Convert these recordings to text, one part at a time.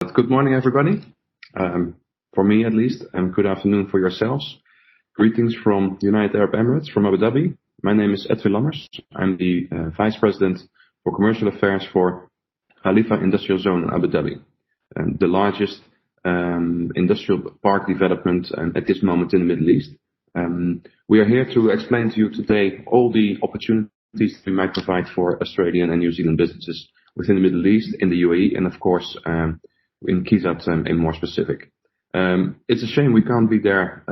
Good morning, everybody. For me, at least, and good afternoon for yourselves. Greetings from United Arab Emirates, from Abu Dhabi. My name is Edwin Lammers. I'm the Vice President for Commercial Affairs for Khalifa Industrial Zone in Abu Dhabi, the largest industrial park development at this moment in the Middle East. We are here to explain to you today all the opportunities we might provide for Australian and New Zealand businesses within the Middle East, in the UAE, and of course in Kizzad in more specific. It's a shame we can't be there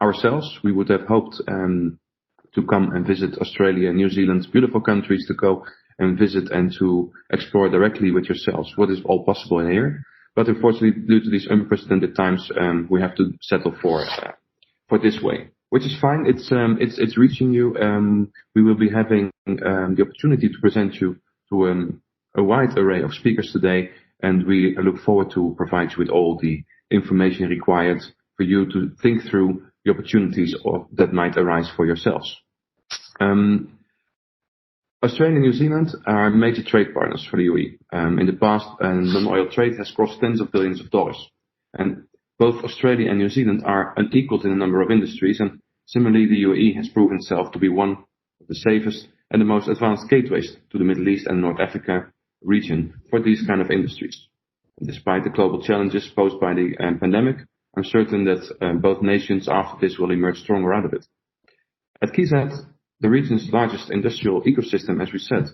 ourselves. We would have hoped to come and visit Australia and New Zealand, beautiful countries to go and visit and to explore directly with yourselves what is all possible in here. But unfortunately, due to these unprecedented times, we have to settle for this way, which is fine. It's reaching you. We will be having the opportunity to present you to a wide array of speakers today, and we look forward to provide you with all the information required for you to think through the opportunities that might arise for yourselves. Australia and New Zealand are major trade partners for the UAE. In the past, non-oil trade has crossed tens of billions of dollars. And both Australia and New Zealand are unequaled in a number of industries, and similarly the UAE has proven itself to be one of the safest and the most advanced gateways to the Middle East and North Africa region for these kind of industries. Despite the global challenges posed by the pandemic, I'm certain that both nations after this will emerge stronger out of it. At Kizzad, the region's largest industrial ecosystem, as we said,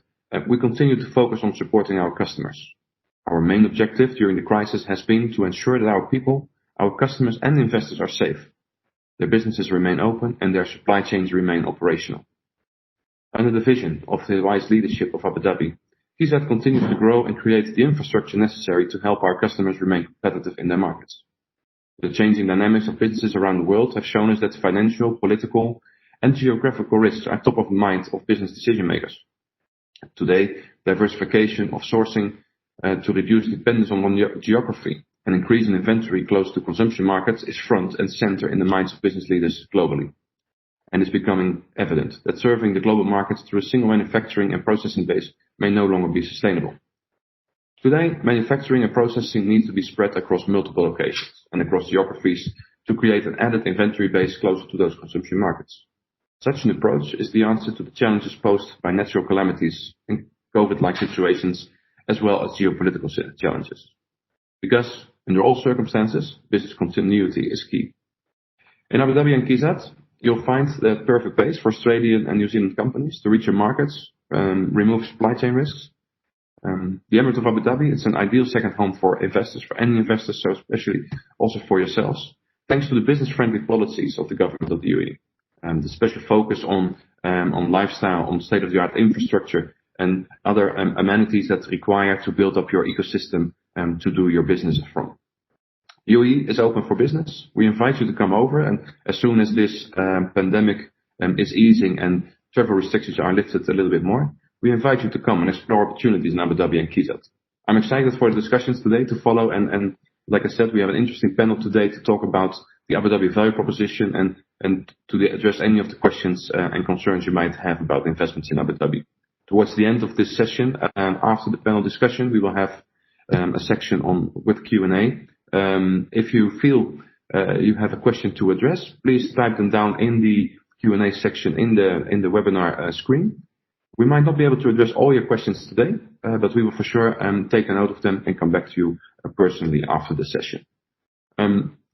we continue to focus on supporting our customers. Our main objective during the crisis has been to ensure that our people, our customers and investors are safe. Their businesses remain open and their supply chains remain operational. Under the vision of the wise leadership of Abu Dhabi, Kizzad continues to grow and create the infrastructure necessary to help our customers remain competitive in their markets. The changing dynamics of businesses around the world have shown us that financial, political, and geographical risks are top of mind of business decision makers. Today, diversification of sourcing to reduce dependence on one geography and increase in inventory close to consumption markets is front and center in the minds of business leaders globally. And it's becoming evident that serving the global markets through a single manufacturing and processing base may no longer be sustainable. Today, manufacturing and processing need to be spread across multiple locations and across geographies to create an added inventory base closer to those consumption markets. Such an approach is the answer to the challenges posed by natural calamities and COVID-like situations, as well as geopolitical challenges. Because, under all circumstances, business continuity is key. In Abu Dhabi and Kizzad, you'll find the perfect base for Australian and New Zealand companies to reach your markets, remove supply chain risks. The Emirate of Abu Dhabi, it's an ideal second home for investors, for any investors, so especially also for yourselves, thanks to the business-friendly policies of the government of the UAE. The special focus on lifestyle, on state-of-the-art infrastructure, and other amenities that's required to build up your ecosystem to do your business from. UAE is open for business. We invite you to come over, and as soon as this pandemic is easing and travel restrictions are lifted a little bit more, we invite you to come and explore opportunities in Abu Dhabi and Kizzad. I'm excited for the discussions today to follow, and like I said, we have an interesting panel today to talk about the Abu Dhabi value proposition and to address any of the questions and concerns you might have about investments in Abu Dhabi. Towards the end of this session, after the panel discussion, we will have a section with Q&A. If you feel you have a question to address, please type them down in the Q&A section in the webinar screen. We might not be able to address all your questions today, but we will for sure take a note of them and come back to you personally after the session.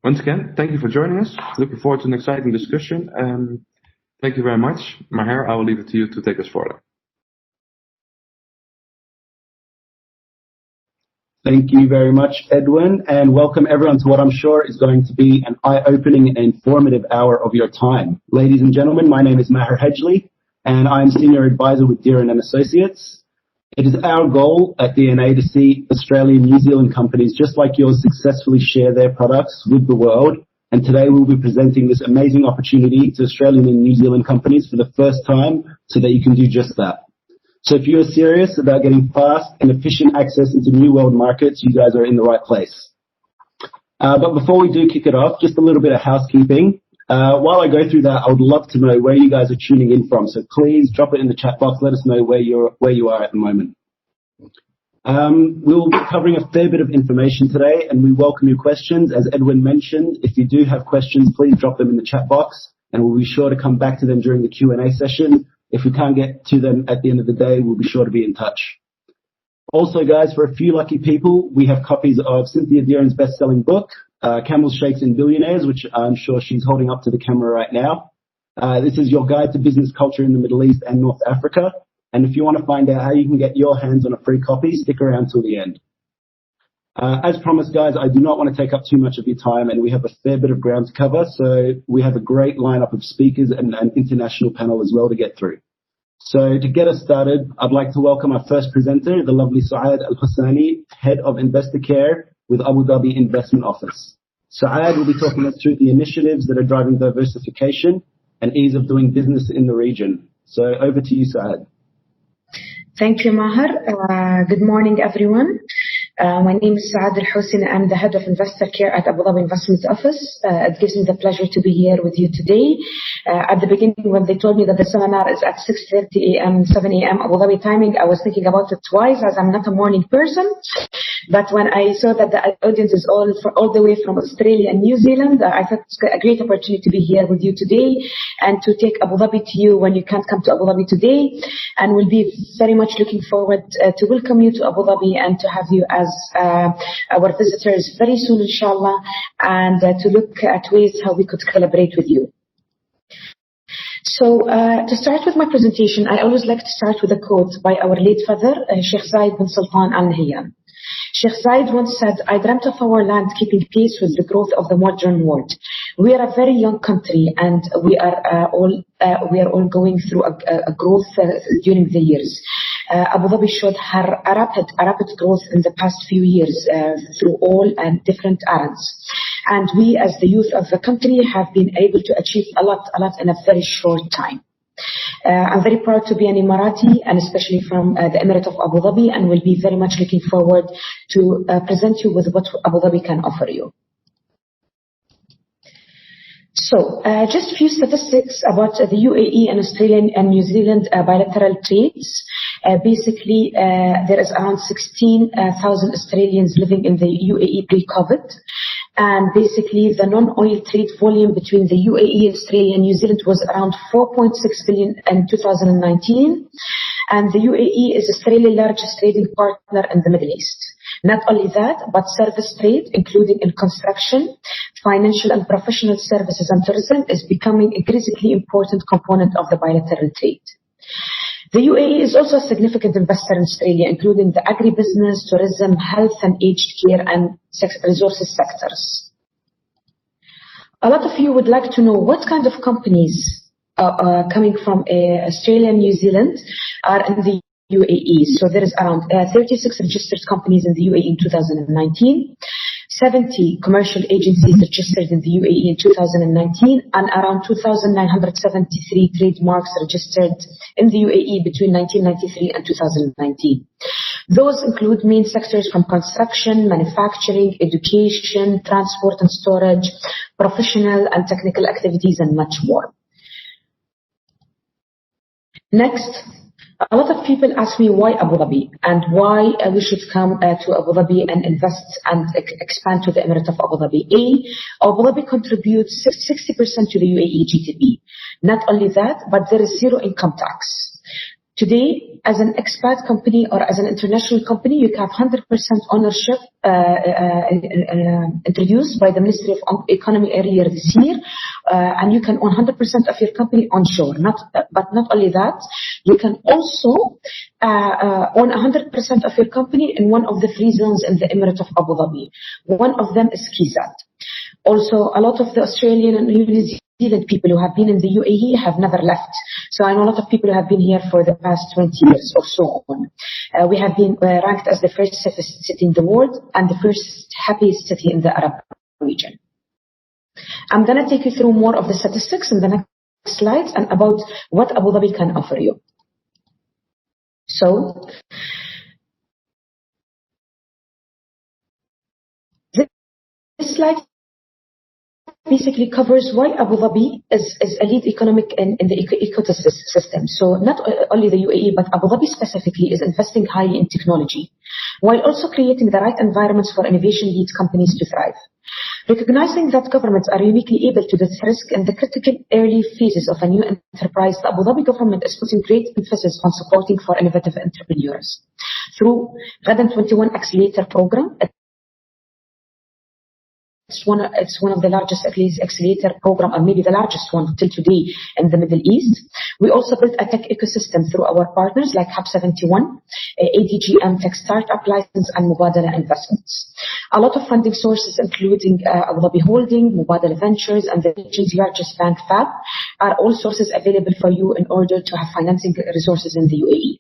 Once again, thank you for joining us. Looking forward to an exciting discussion. Thank you very much. Maher, I will leave it to you to take us further. Thank you very much, Edwin, and welcome everyone to what I'm sure is going to be an eye-opening and informative hour of your time. Ladies and gentlemen, my name is Maher Hedgley, and I'm Senior Advisor with Deeren & Associates. It is our goal at DNA to see Australian and New Zealand companies just like yours successfully share their products with the world, and today we'll be presenting this amazing opportunity to Australian and New Zealand companies for the first time so that you can do just that. So if you're serious about getting fast and efficient access into new world markets, you guys are in the right place. But before we do kick it off, just a little bit of housekeeping. While I go through that, I would love to know where you guys are tuning in from. So please drop it in the chat box. Let us know where you are at the moment. We'll be covering a fair bit of information today, and we welcome your questions. As Edwin mentioned, if you do have questions, please drop them in the chat box, and we'll be sure to come back to them during the Q&A session. If we can't get to them at the end of the day, we'll be sure to be in touch. Also, guys, for a few lucky people, we have copies of Cynthia Deeran's best-selling book, Camels, Sheikhs and Billionaires, which I'm sure she's holding up to the camera right now. This is your guide to business culture in the Middle East and North Africa. And if you want to find out how you can get your hands on a free copy, stick around till the end. As promised, guys, I do not want to take up too much of your time, and we have a fair bit of ground to cover. So we have a great lineup of speakers and an international panel as well to get through. So to get us started, I'd like to welcome our first presenter, the lovely Saad Al-Husani, Head of Investor Care with Abu Dhabi Investment Office. Saad will be talking us through the initiatives that are driving diversification and ease of doing business in the region. So over to you, Saad. Thank you, Maher. Good morning, everyone. My name is Saad Al-Husani. I'm the Head of Investor Care at Abu Dhabi Investment Office. It gives me the pleasure to be here with you today. At the beginning, when they told me that the seminar is at 6:30 a.m., 7 a.m. Abu Dhabi timing, I was thinking about it twice, as I'm not a morning person. But when I saw that the audience is all the way from Australia and New Zealand, I thought it's a great opportunity to be here with you today and to take Abu Dhabi to you when you can't come to Abu Dhabi today. And we'll be very much looking forward to welcome you to Abu Dhabi and to have you as our visitors very soon, inshallah, and to look at ways how we could collaborate with you. So to start with my presentation, I always like to start with a quote by our late father, Sheikh Zayed bin Sultan Al Nahyan. Sheikh Zayed once said, "I dreamt of our land keeping pace with the growth of the modern world. We are a very young country, and we are all going through a growth during the years. Abu Dhabi showed a rapid growth in the past few years through all and different errands. And we, as the youth of the country, have been able to achieve a lot in a very short time. I'm very proud to be an Emirati, and especially from the Emirate of Abu Dhabi, and will be very much looking forward to present you with what Abu Dhabi can offer you." So, just a few statistics about the UAE and Australian and New Zealand bilateral trades. Basically, there is around 16,000 Australians living in the UAE pre-COVID. And basically, the non-oil trade volume between the UAE, Australia, and New Zealand was around 4.6 billion in 2019. And the UAE is Australia's largest trading partner in the Middle East. Not only that, but service trade, including in construction, financial and professional services and tourism, is becoming a critically important component of the bilateral trade. The UAE is also a significant investor in Australia, including the agribusiness, tourism, health and aged care and resources sectors. A lot of you would like to know what kind of companies coming from Australia and New Zealand are in the UAE. So there is around 36 registered companies in the UAE in 2019. 70 commercial agencies registered in the UAE in 2019, and around 2,973 trademarks registered in the UAE between 1993 and 2019. Those include main sectors from construction, manufacturing, education, transport and storage, professional and technical activities, and much more. Next, a lot of people ask me why Abu Dhabi and why we should come to Abu Dhabi and invest and expand to the Emirate of Abu Dhabi. Abu Dhabi contributes 60% to the UAE GDP. Not only that, but there is zero income tax. Today, as an expat company or as an international company, you have 100% ownership introduced by the Ministry of Economy earlier this year, and you can own 100% of your company onshore. But not only that, you can also own 100% of your company in one of the free zones in the Emirate of Abu Dhabi. One of them is KIZAD. Also, a lot of the Australian and New Zealand people who have been in the UAE have never left. So I know a lot of people who have been here for the past 20 years or so on. We have been ranked as the first safest city in the world and the first happiest city in the Arab region. I'm going to take you through more of the statistics in the next slides and about what Abu Dhabi can offer you. So, this slide basically covers why Abu Dhabi is a lead economic in the ecosystem. So not only the UAE, but Abu Dhabi specifically is investing highly in technology, while also creating the right environments for innovation-led companies to thrive. Recognizing that governments are uniquely able to this risk in the critical early phases of a new enterprise, the Abu Dhabi government is putting great emphasis on supporting for innovative entrepreneurs. Through Gadan 21 Accelerator Program, it's one of the largest accelerator program, or maybe the largest one till today in the Middle East. We also built a tech ecosystem through our partners like Hub 71, ADGM Tech Startup License, and Mubadala Investments. A lot of funding sources, including Abu Dhabi Holding, Mubadala Ventures, and the region's largest bank, FAB, are all sources available for you in order to have financing resources in the UAE,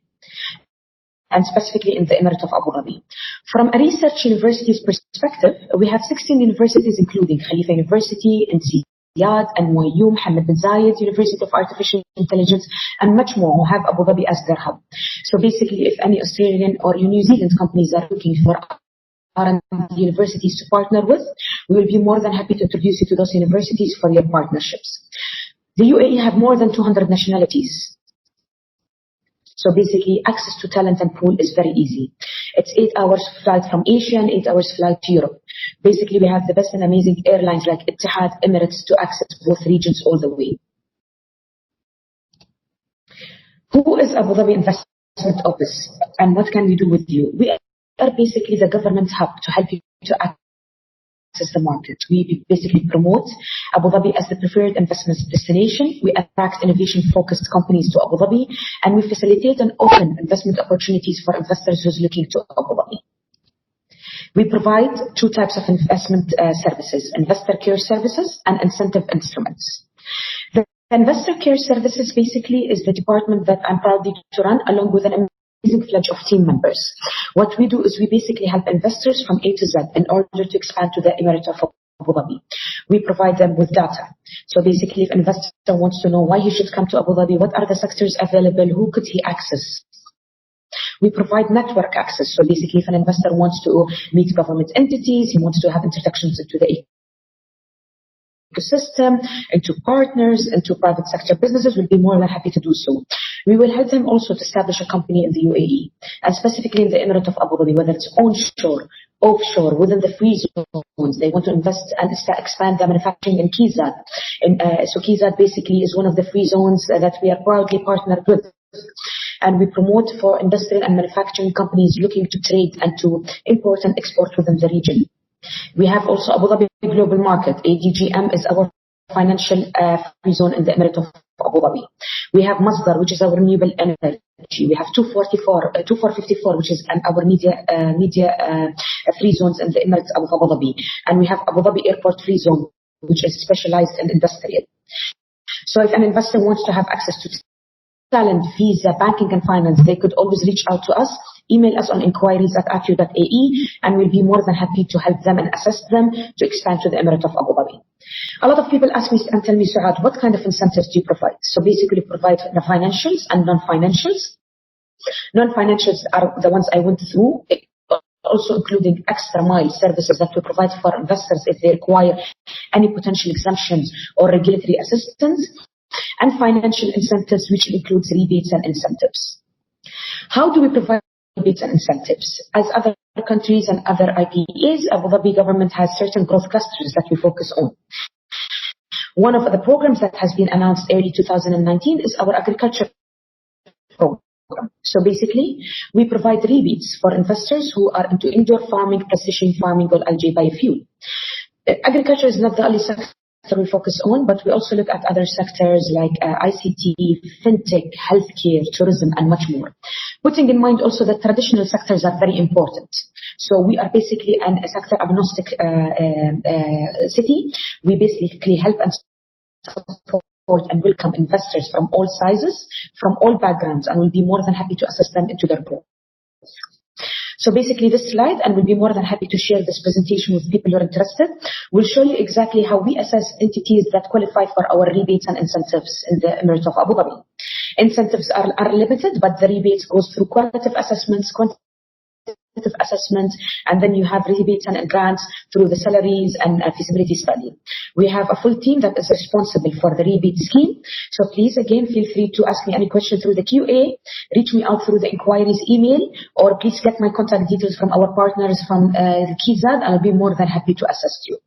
and specifically in the Emirate of Abu Dhabi. From a research university's perspective, we have 16 universities, including Khalifa University, Kizzad, NYU, Mohammed bin Zayed, University of Artificial Intelligence, and much more, who have Abu Dhabi as their hub. So basically, if any Australian or New Zealand companies are looking for universities to partner with, we will be more than happy to introduce you to those universities for your partnerships. The UAE have more than 200 nationalities. So basically, access to talent and pool is very easy. It's 8 hours flight from Asia and 8 hours flight to Europe. Basically, we have the best and amazing airlines like Etihad, Emirates to access both regions all the way. Who is Abu Dhabi Investment Office and what can we do with you? We are basically the government hub to help you to access the market. We basically promote Abu Dhabi as the preferred investment destination. We attract innovation-focused companies to Abu Dhabi, and we facilitate and open investment opportunities for investors who's looking to Abu Dhabi. We provide 2 types of investment services: investor care services and incentive instruments. The investor care services basically is the department that I'm proud to run, along with an amazing pledge of team members. What we do is we basically help investors from A to Z in order to expand to the Emirate of Abu Dhabi. We provide them with data. So basically, if an investor wants to know why he should come to Abu Dhabi, what are the sectors available, who could he access? We provide network access. So basically, if an investor wants to meet government entities, he wants to have introductions into the ecosystem, into partners, into private sector businesses, we'll be more than happy to do so. We will help them also to establish a company in the UAE, and specifically in the Emirate of Abu Dhabi, whether it's onshore, offshore, within the free zones. They want to invest and expand their manufacturing in Kizzad. So Kizzad basically is one of the free zones that we are proudly partnered with. And we promote for industrial and manufacturing companies looking to trade and to import and export within the region. We have also Abu Dhabi Global Market. ADGM is our financial free zone in the Emirate of Abu Dhabi. We have Masdar, which is our renewable energy. We have 2454, which is our media free zones in the Emirate of Abu Dhabi. And we have Abu Dhabi Airport free zone, which is specialized in industrial. So if an investor wants to have access to talent, visa, banking and finance, they could always reach out to us. Email us on inquiries@acu.ae, and we'll be more than happy to help them and assist them to expand to the Emirate of Abu Dhabi. A lot of people ask me and tell me, Suad, what kind of incentives do you provide? So basically provide the financials and non-financials. Non-financials are the ones I went through, also including extra mile services that we provide for investors if they require any potential exemptions or regulatory assistance, and financial incentives, which includes rebates and incentives. How do we provide rebates and incentives? As other countries and other IPAs, Abu Dhabi government has certain growth clusters that we focus on. One of the programs that has been announced early 2019 is our agriculture program. So basically, we provide rebates for investors who are into indoor farming, precision farming, or algae biofuel. Agriculture is not the only sector we focus on, but we also look at other sectors like ICT, fintech, healthcare, tourism, and much more. Putting in mind also that traditional sectors are very important. So we are basically a sector agnostic city. We basically help and support and welcome investors from all sizes, from all backgrounds, and we'll be more than happy to assist them into their growth. So basically this slide, and we'll be more than happy to share this presentation with people who are interested, will show you exactly how we assess entities that qualify for our rebates and incentives in the Emirate of Abu Dhabi. Incentives are limited, but the rebates goes through qualitative assessments, quantitative assessment, and then you have rebates and grants through the salaries and feasibility study. We have a full team that is responsible for the rebate scheme. So please, again, feel free to ask me any question through the QA, reach me out through the inquiries email, or please get my contact details from our partners from the Kizzad, and I'll be more than happy to assist you.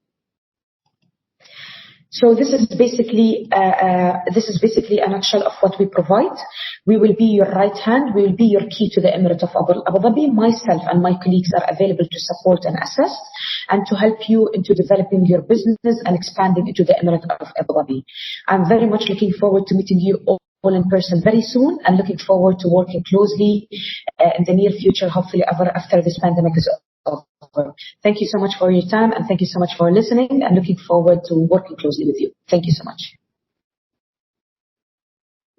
So this is basically a nutshell of what we provide. We will be your right hand. We will be your key to the Emirate of Abu Dhabi. Myself and my colleagues are available to support and assist and to help you into developing your business and expanding into the Emirate of Abu Dhabi. I'm very much looking forward to meeting you all in person very soon and looking forward to working closely in the near future, hopefully ever after this pandemic is over. Thank you so much for your time and thank you so much for listening and looking forward to working closely with you. Thank you so much.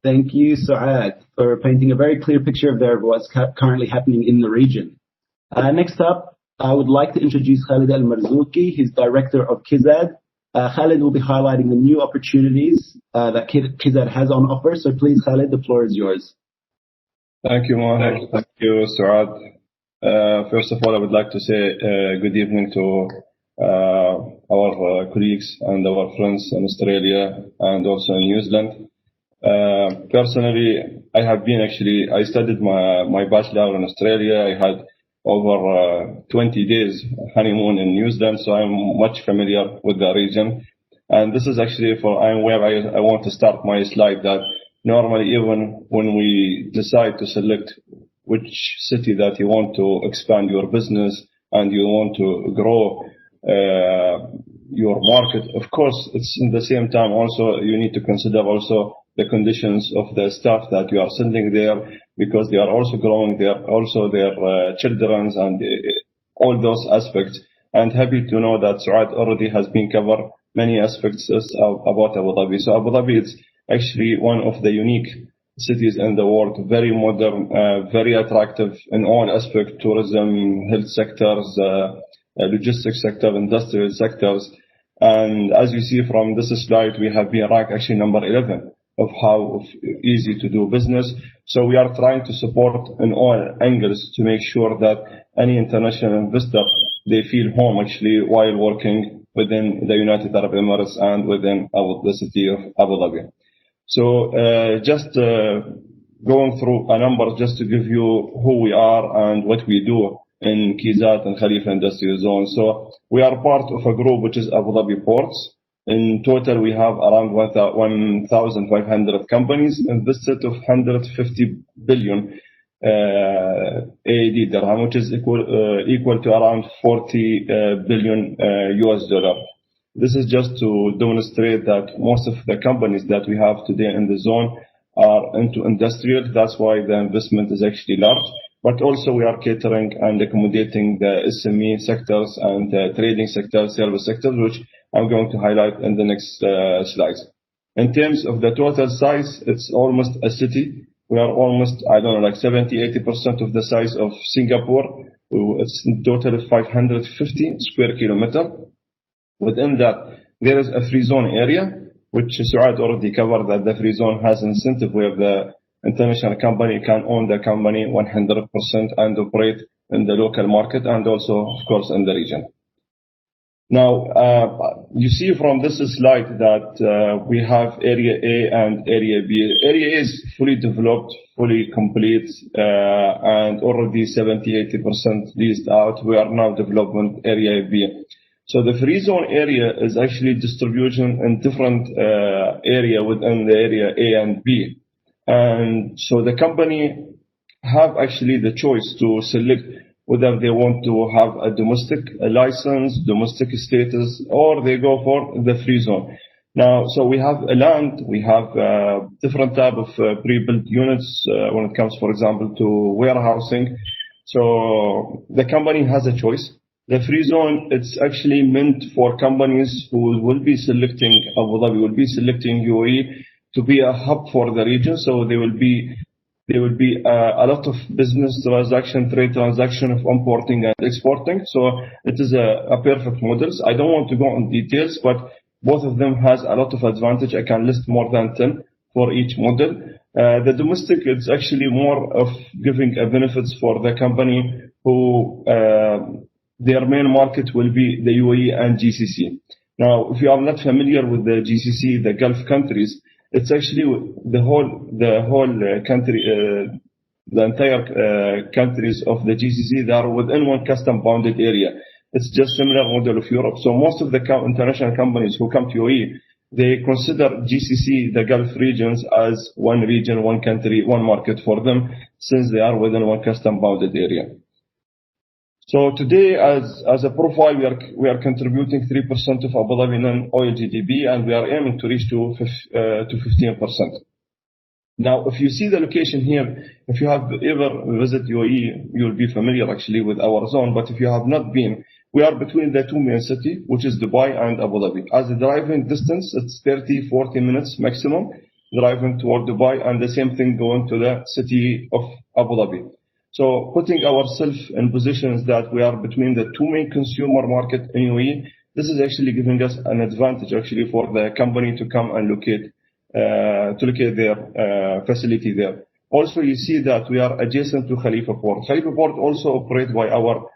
Thank you, Suad, for painting a very clear picture of what's currently happening in the region. Next up, I would like to introduce Khalid Al-Marzouki. He's Director of Kizzad. Khalid will be highlighting the new opportunities that Kizzad has on offer. So please, Khalid, the floor is yours. Thank you, Maher. Thank you, Suad. First of all, I would like to say good evening to our colleagues and our friends in Australia and also in New Zealand. Personally, I studied my bachelor in Australia. I had over 20 days honeymoon in New Zealand, so I'm much familiar with the region. And this is actually where I want to start my slide, that normally even when we decide to select which city that you want to expand your business and you want to grow your market, of course, it's in the same time also you need to consider also the conditions of the staff that you are sending there, because they are also growing, they are also their children and all those aspects. And happy to know that Suad already has been covered many aspects about Abu Dhabi. So Abu Dhabi is actually one of the unique cities in the world, very modern, very attractive in all aspects, tourism, health sectors, logistics sector, industrial sectors. And as you see from this slide, we have been ranked actually number 11 of how easy to do business. So we are trying to support in all angles to make sure that any international investor, they feel home actually while working within the United Arab Emirates and within the city of Abu Dhabi. So just going through a number just to give you who we are and what we do in Kizzad and Khalifa Industrial Zone. So we are part of a group which is Abu Dhabi Ports. In total, we have around 1,500 companies invested of 150 billion AED dirham, which is equal to around 40 billion US dollar. This is just to demonstrate that most of the companies that we have today in the zone are into industrial. That's why the investment is actually large. But also we are catering and accommodating the SME sectors and the trading sector, service sectors, which I'm going to highlight in the next slides. In terms of the total size, it's almost a city. We are almost, 70-80% of the size of Singapore. It's in total 550 square kilometer. Within that, there is a free zone area, which Suad already covered, that the free zone has incentive where the international company can own the company 100% and operate in the local market and also, of course, in the region. Now, you see from this slide that we have Area A and Area B. Area A is fully developed, fully complete, and already 70-80% leased out. We are now developing Area B. So the free zone area is actually distribution in different area within the Area A and B. And so the company have actually the choice to select whether they want to have a domestic license, domestic status, or they go for the free zone. Now, so we have a land, we have different type of pre-built units when it comes, for example, to warehousing. So the company has a choice. The free zone, it's actually meant for companies who will be selecting Abu Dhabi, will be selecting UAE to be a hub for the region. So there will be a lot of business transaction, trade transaction of importing and exporting. So it is a perfect model. I don't want to go in details, but both of them has a lot of advantage. I can list more than 10 for each model. The domestic is actually more of giving benefits for the company who their main market will be the UAE and GCC. Now, if you are not familiar with the GCC, the Gulf countries, it's actually the whole country, the entire countries of the GCC. They are within one custom bounded area. It's just similar model of Europe. So most of the international companies who come to UAE, they consider GCC, the Gulf regions, as one region, one country, one market for them, since they are within one custom bounded area. So today, as a profile, we are contributing 3% of Abu Dhabi non-oil GDP, and we are aiming to reach to 15%. Now, if you see the location here, if you have ever visited UAE, you'll be familiar actually with our zone. But if you have not been, we are between the two main cities, which is Dubai and Abu Dhabi. As a driving distance, it's 30-40 minutes maximum driving toward Dubai, and the same thing going to the city of Abu Dhabi. So putting ourselves in positions that we are between the two main consumer market in UAE, this is actually giving us an advantage actually for the company to come and locate their facility there. Also, you see that we are adjacent to Khalifa Port. Khalifa Port also operated by our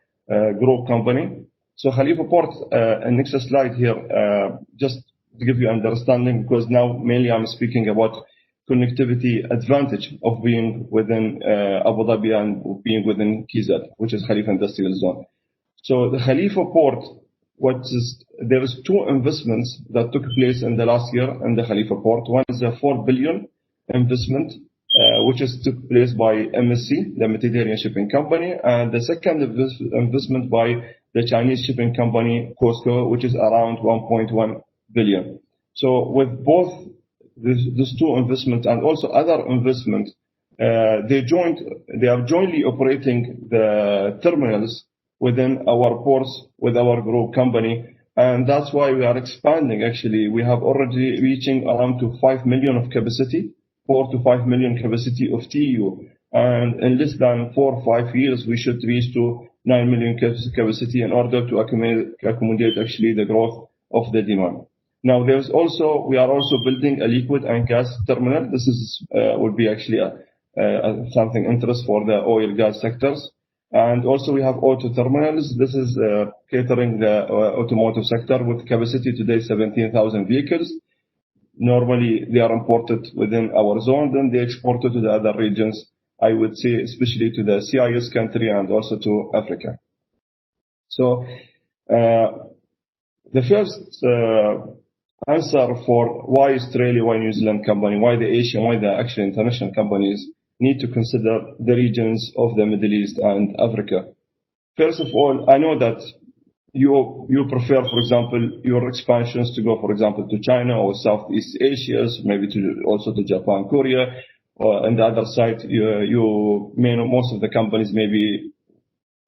group company. So Khalifa Port, next slide here, just to give you understanding, because now mainly I'm speaking about connectivity advantage of being within Abu Dhabi and being within KIZAD, which is Khalifa Industrial Zone. So the Khalifa Port, there is two investments that took place in the last year in the Khalifa Port. One is a 4 billion investment, which took place by MSC, the Mediterranean Shipping Company, and the second investment by the Chinese shipping company, COSCO, which is around 1.1 billion. So with both these two investments and also other investments, they are jointly operating the terminals within our ports with our group company, and that's why we are expanding. Actually, we have already reaching around to 5 million of capacity, 4 to 5 million capacity of TEU, and in less than 4 or 5 years we should reach to 9 million capacity in order to accommodate actually the growth of the demand. Now we are also building a liquid and gas terminal. This would be actually something interest for the oil gas sectors. And also we have auto terminals. This is catering the automotive sector with capacity today 17,000 vehicles. Normally they are imported within our zone, then they exported to the other regions, I would say, especially to the CIS country and also to Africa. So the first answer for why Australia, why New Zealand company, why the Asian, why the actual international companies need to consider the regions of the Middle East and Africa. First of all, I know that you prefer, for example, your expansions to go, for example, to China or Southeast Asia, maybe also to Japan, Korea, or on the other side, most of the companies maybe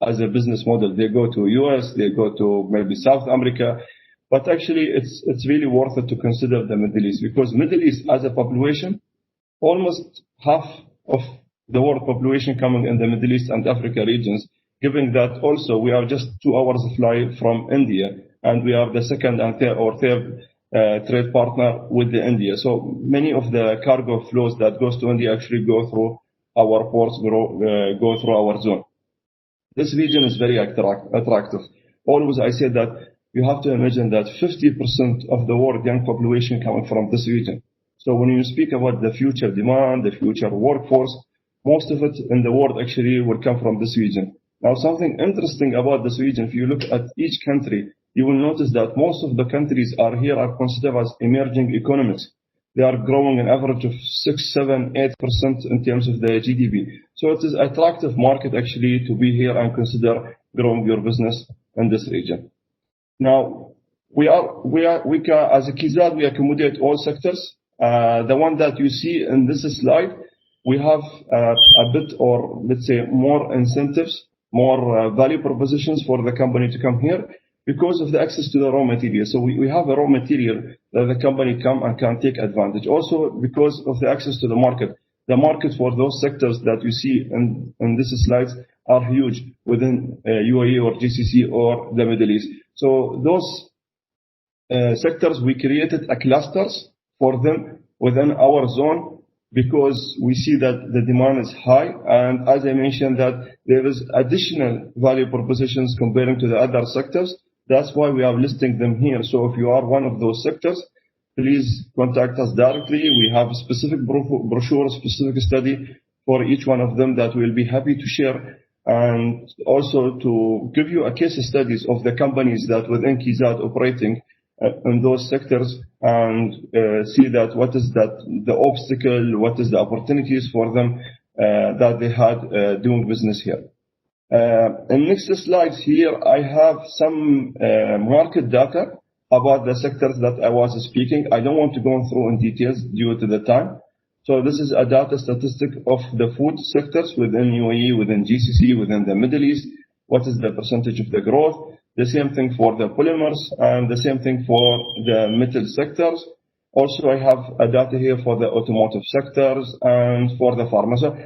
as a business model, they go to US, they go to maybe South America, but actually it's really worth it to consider the Middle East, because Middle East as a population, almost half of the world population coming in the Middle East and Africa regions, given that also we are just 2 hours flight from India, and we are the second and third trade partner with the India. So many of the cargo flows that goes to India actually go through our ports, go through our zone. This region is very attractive. Always I say that you have to imagine that 50% of the world young population coming from this region. So when you speak about the future demand, the future workforce, most of it in the world actually will come from this region. Now, something interesting about this region, if you look at each country, you will notice that most of the countries are considered as emerging economies. They are growing an average of 6, 7, 8% in terms of the GDP. So it is an attractive market actually to be here and consider growing your business in this region. Now, we as a KIZAD, we accommodate all sectors. The one that you see in this slide, we have a bit, or let's say more incentives, more value propositions for the company to come here because of the access to the raw material. So we have a raw material that the company come and can take advantage. Also because of the access to the market. The market for those sectors that you see in this slides are huge within UAE or GCC or the Middle East. So those sectors, we created a clusters for them within our zone because we see that the demand is high, and as I mentioned that there is additional value propositions comparing to the other sectors. That's why we are listing them here. So if you are one of those sectors, please contact us directly. We have a specific brochure, specific study for each one of them that we'll be happy to share, and also to give you a case studies of the companies that within Kizzad operating in those sectors, and see that what is the obstacle, what is the opportunities for them that they had doing business here. In next slides here, I have some market data about the sectors that I was speaking. I don't want to go through in details due to the time. So this is a data statistic of the food sectors within UAE, within GCC, within the Middle East. What is the percentage of the growth? The same thing for the polymers, and the same thing for the metal sectors. Also, I have a data here for the automotive sectors and for the pharma. So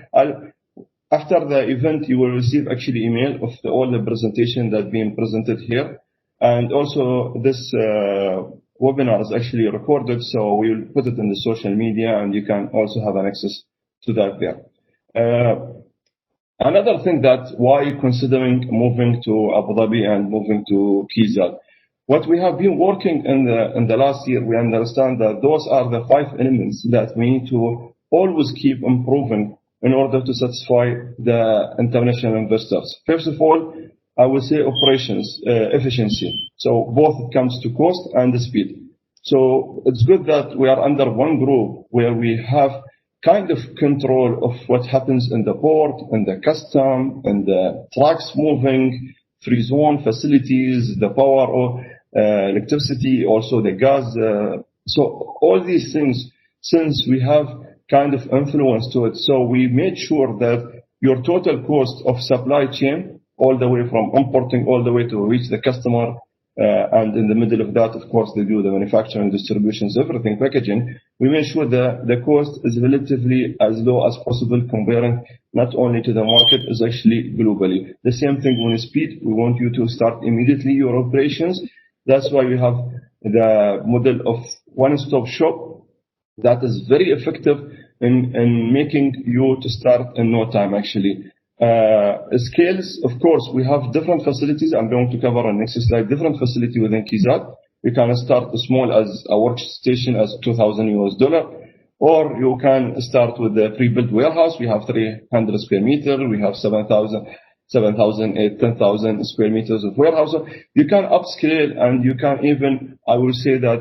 after the event, you will receive actually email of all the presentation that being presented here. And also this webinar is actually recorded, so we'll put it in the social media, and you can also have an access to that there. Another thing that why considering moving to Abu Dhabi and moving to Kizzad. What we have been working in the last year, we understand that those are the 5 elements that we need to always keep improving in order to satisfy the international investors. First of all, I would say operations efficiency. So both it comes to cost and the speed. So it's good that we are under one group where we have kind of control of what happens in the port, in the custom, in the trucks moving, free zone facilities, the power or electricity, also the gas. So all these things, since we have kind of influence to it, so we made sure that your total cost of supply chain, all the way from importing all the way to reach the customer, and in the middle of that, of course, they do the manufacturing, distributions, everything, packaging. We make sure that the cost is relatively as low as possible, comparing not only to the market, is actually globally. The same thing when speed, we want you to start immediately your operations. That's why we have the model of one-stop shop that is very effective in making you to start in no time actually. Scales, of course, we have different facilities. I'm going to cover on next slide, different facility within Kizzad. You can start small as a workstation as $2,000, or you can start with the pre-built warehouse. We have 300 square meters. We have 7,000, 10,000 square meters of warehouse. You can upscale, and you can even, I will say that,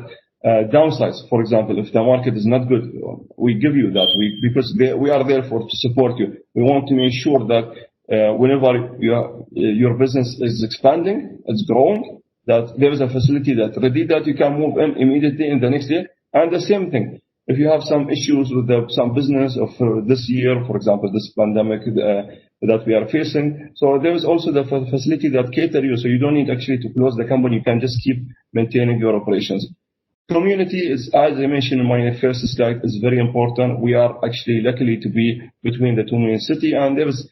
downsize. For example, if the market is not good, we give you that. Because we are there to support you. We want to make sure that whenever your business is expanding, it's growing, that there is a facility that's ready that you can move in immediately in the next year. And the same thing, if you have some issues with some business of this year, for example, this pandemic that we are facing, so there is also the facility that cater you, so you don't need actually to close the company. You can just keep maintaining your operations. Community is, as I mentioned in my first slide, is very important. We are actually lucky to be between the two main cities, and there is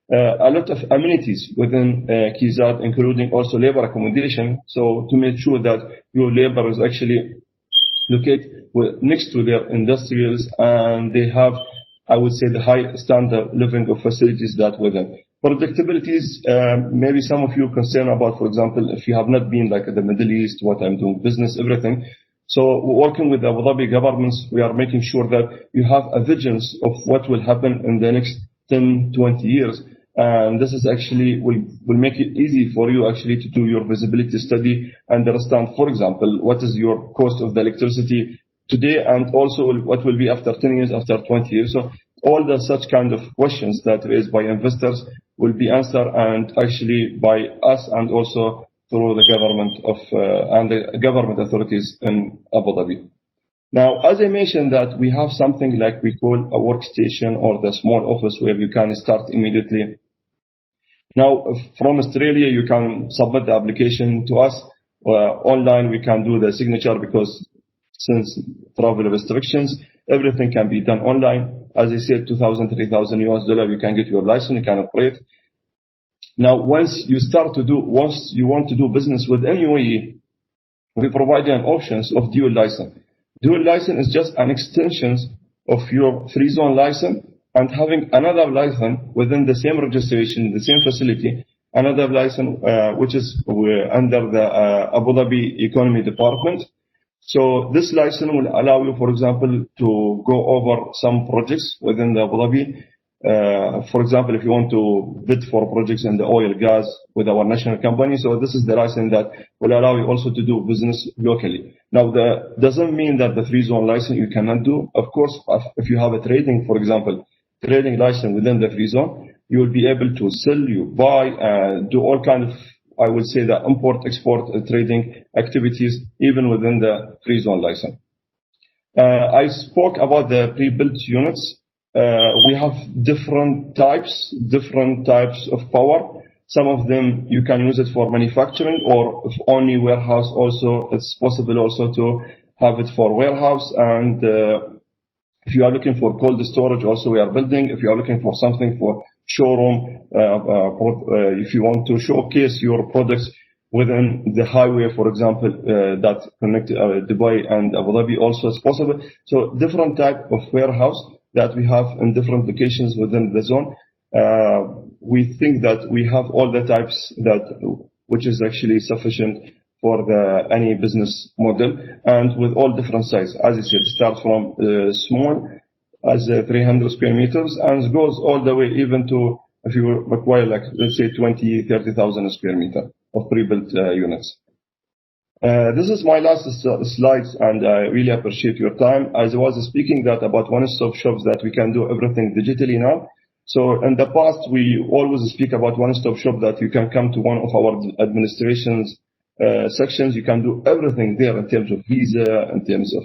a lot of amenities within Kizzad, including also labor accommodation. So to make sure that your labor is actually located next to their industrials, and they have, I would say, the high standard living of facilities that within. Predictabilities, maybe some of you concerned about, for example, if you have not been like the Middle East, what I'm doing, business, everything. So working with the Abu Dhabi governments, we are making sure that you have a vision of what will happen in the next 10, 20 years. And this is actually will make it easy for you actually to do your visibility study, understand, for example, what is your cost of the electricity today, and also what will be after 10 years, after 20 years. So all the such kind of questions that raised by investors will be answered, and actually by us, and also through the government and the government authorities in Abu Dhabi. Now, as I mentioned that we have something like we call a workstation, or the small office where you can start immediately. Now, from Australia, you can submit the application to us. Online, we can do the signature, because since travel restrictions, everything can be done online. As I said, $2,000, $3,000, you can get your license, you can operate. Now, once you want to do business with any UAE, we provide you an options of dual license. Dual license is just an extension of your free zone license and having another license within the same registration, the same facility, another license which is under the Abu Dhabi Economy Department. So this license will allow you, for example, to go over some projects within the Abu Dhabi. For example, if you want to bid for projects in the oil, gas with our national company, so this is the license that will allow you also to do business locally. Now, that doesn't mean that the free zone license you cannot do. Of course, if you have a trading, for example, trading license within the free zone, you will be able to sell, you buy, do all kind of, I would say, the import-export trading activities even within the free zone license. I spoke about the pre-built units. We have different types of power. Some of them you can use it for manufacturing, or if only warehouse also, it's possible also to have it for warehouse. And if you are looking for cold storage, also we are building. If you are looking for something for showroom, if you want to showcase your products within the highway, for example, that connect Dubai and Abu Dhabi, also is possible. So different type of warehouse that we have in different locations within the zone. We think that we have all the types which is actually sufficient for any business model, and with all different sizes. As I said, it starts from small as 300 square meters and goes all the way even to, if you require, like, let's say 20,000-30,000 square meter of pre-built units. This is my last slides, and I really appreciate your time. As I was speaking that about one-stop shops, that we can do everything digitally now. So in the past, we always speak about one-stop shop, that you can come to one of our administrations sections. You can do everything there in terms of visa, in terms of,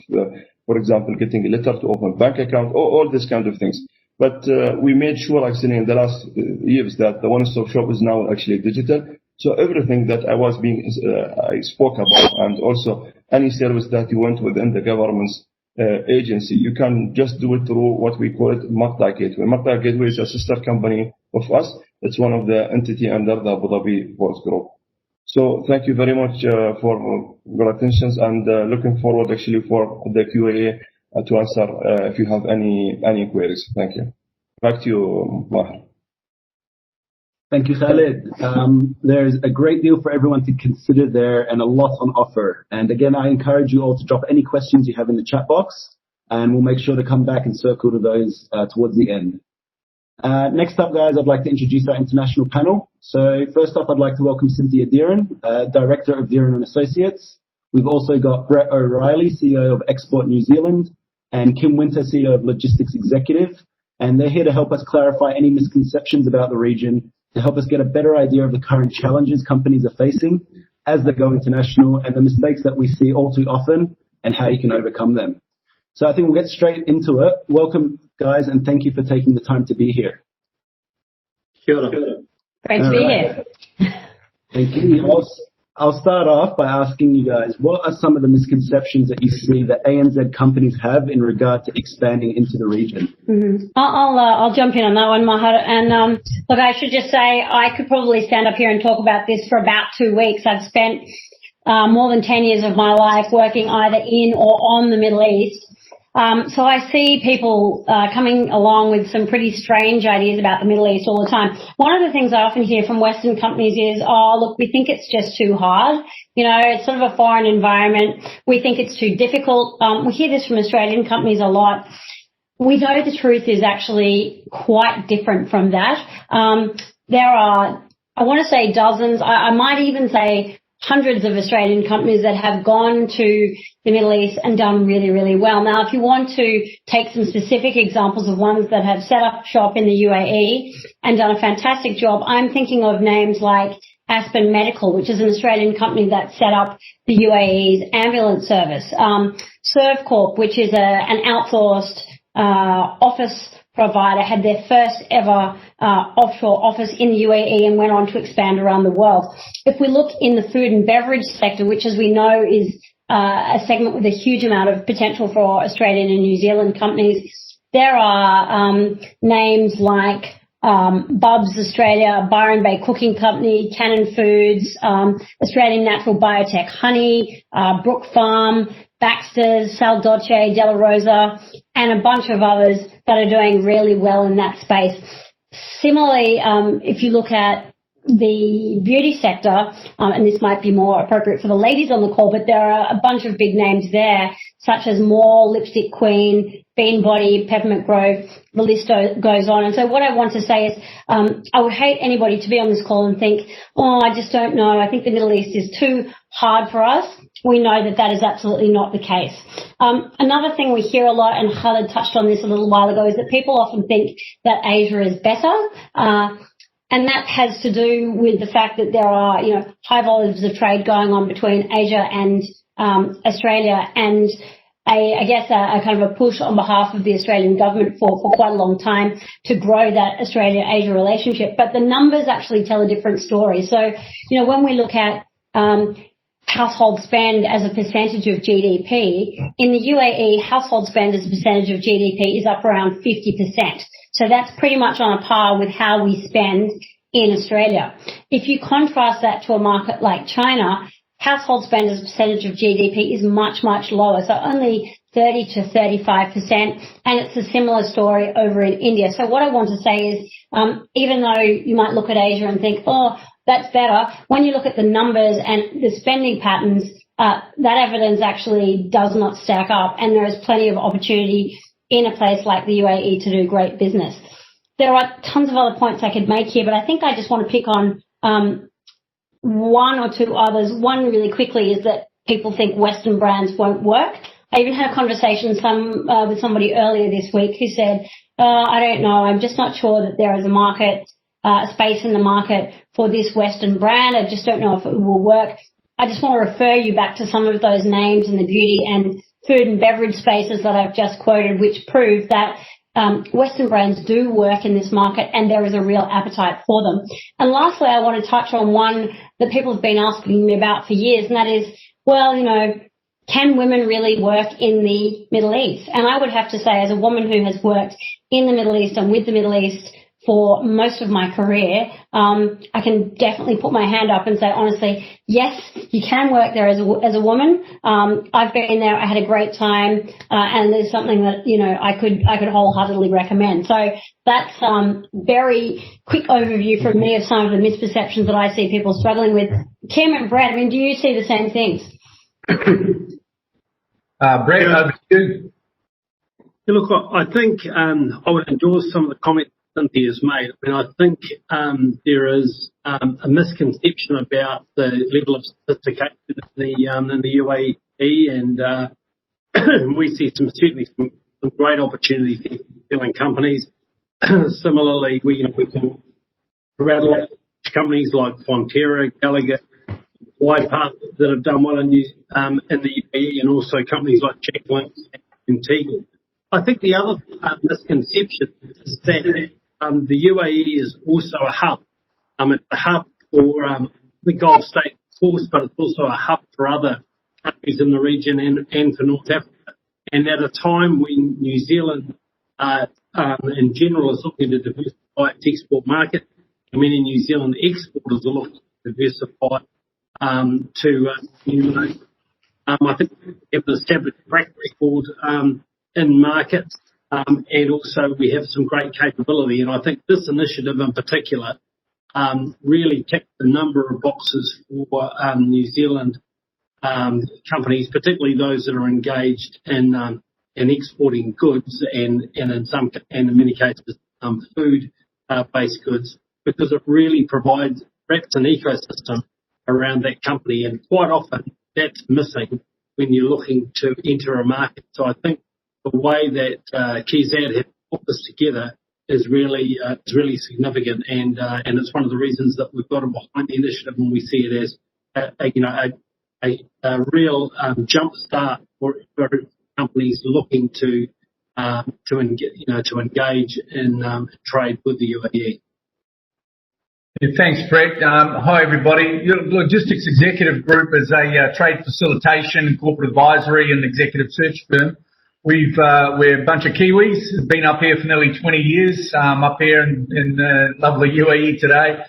for example, getting a letter to open bank account, all these kind of things. But we made sure actually in the last years that the one-stop shop is now actually digital. So everything that I spoke about, and also any service that you want within the government's agency, you can just do it through what we call it Makta Gateway. Makta Gateway is a sister company of us. It's one of the entity under the Abu Dhabi Ports Group. So thank you very much for your attention, and looking forward actually for the Q&A to answer if you have any queries. Thank you. Back to you, Maher. Thank you, Khalid. There's a great deal for everyone to consider there, and a lot on offer. And again, I encourage you all to drop any questions you have in the chat box, and we'll make sure to come back and circle to those towards the end. Next up, guys, I'd like to introduce our international panel. So first up, I'd like to welcome Cynthia Deeren, Director of Deeren & Associates. We've also got Brett O'Reilly, CEO of Export New Zealand, and Kim Winter, CEO of Logistics Executive. And they're here to help us clarify any misconceptions about the region, to help us get a better idea of the current challenges companies are facing as they go international, and the mistakes that we see all too often, and how you can overcome them. So I think we'll get straight into it. Welcome, guys, and thank you for taking the time to be here. Sure. Great to be here. Thank you. I'll start off by asking you guys, what are some of the misconceptions that you see that ANZ companies have in regard to expanding into the region? Mm-hmm. I'll jump in on that one, Maher. And look, I should just say I could probably stand up here and talk about this for about 2 weeks. I've spent more than 10 years of my life working either in or on the Middle East. So I see people coming along with some pretty strange ideas about the Middle East all the time. One of the things I often hear from Western companies is, oh, look, we think it's just too hard. You know, it's sort of a foreign environment. We think it's too difficult. We hear this from Australian companies a lot. We know the truth is actually quite different from that. There are, I want to say dozens, I might even say hundreds of Australian companies that have gone to the Middle East and done really, really well. Now, if you want to take some specific examples of ones that have set up shop in the UAE and done a fantastic job, I'm thinking of names like Aspen Medical, which is an Australian company that set up the UAE's ambulance service. Servcorp, which is an outsourced office provider, had their first ever offshore office in the UAE and went on to expand around the world. If we look in the food and beverage sector, which as we know is a segment with a huge amount of potential for Australian and New Zealand companies, there are names like Bubs Australia, Byron Bay Cooking Company, Cannon Foods, Australian Natural Biotech Honey, Brook Farm, Baxter's, Sal Dolce, Della Rosa, and a bunch of others that are doing really well in that space. Similarly, if you look at the beauty sector, and this might be more appropriate for the ladies on the call, but there are a bunch of big names there, such as More, Lipstick Queen, Bean Body, Peppermint Grove, the list goes on. And so what I want to say is I would hate anybody to be on this call and think, oh, I just don't know, I think the Middle East is too hard for us. We know that that is absolutely not the case. Another thing we hear a lot, and Khaled touched on this a little while ago, is that people often think that Asia is better. And that has to do with the fact that there are, high volumes of trade going on between Asia and Australia, and I guess a kind of a push on behalf of the Australian government for quite a long time to grow that Australia-Asia relationship. But the numbers actually tell a different story. So, when we look at household spend as a percentage of GDP, in the UAE, household spend as a percentage of GDP is up around 50%. So that's pretty much on a par with how we spend in Australia. If you contrast that to a market like China, household spend as a percentage of GDP is much, much lower, so only 30 to 35%, and it's a similar story over in India. So what I want to say is, even though you might look at Asia and think, oh, that's better, when you look at the numbers and the spending patterns, that evidence actually does not stack up, and there is plenty of opportunity in a place like the UAE to do great business. There are tons of other points I could make here, but I think I just want to pick on one or two others. One really quickly is that people think Western brands won't work. I even had a conversation with somebody earlier this week who said, I don't know, I'm just not sure that there is a space in the market for this Western brand. I just don't know if it will work. I just want to refer you back to some of those names in the beauty and food and beverage spaces that I've just quoted, which prove that Western brands do work in this market and there is a real appetite for them. And lastly, I want to touch on one that people have been asking me about for years, and that is, well, can women really work in the Middle East? And I would have to say, as a woman who has worked in the Middle East and with the Middle East for most of my career, I can definitely put my hand up and say, honestly, yes, you can work there as a woman. I've been there. I had a great time, and there's something that I could wholeheartedly recommend. So that's very quick overview from me of some of the misperceptions that I see people struggling with. Tim and Brett, do you see the same things? Brett, over to you. Look, I think I would endorse some of the comments Cynthia has made. I think there is a misconception about the level of sophistication in the UAE, and we see certainly some great opportunities for New Zealand companies. Similarly, we can rattle out companies like Fonterra, Gallagher, Wipath that have done well in the UAE, and also companies like Checklink and Tegel. I think the other misconception is that the UAE is also a hub. It's a hub for the Gulf states, of course, but it's also a hub for other countries in the region and for North Africa. And at a time when New Zealand, in general, is looking to diversify its export market, many New Zealand exporters are looking to diversify to new markets. I think we have an established track record in markets, and also we have some great capability. And I think this initiative in particular really ticked a number of boxes for New Zealand companies, particularly those that are engaged in exporting goods and in many cases food-based goods, because it really wraps an ecosystem around that company, and quite often that's missing when you're looking to enter a market. So I think the way that KIZAD has put this together is really significant, and it's one of the reasons that we've got behind the initiative, and we see it as a real jump start for companies looking to engage in trade with the UAE. Yeah, thanks, Brett. Hi, everybody. Logistics Executive Group is a trade facilitation, corporate advisory and executive search firm. We're a bunch of Kiwis, been up here for nearly 20 years, up here in lovely UAE today.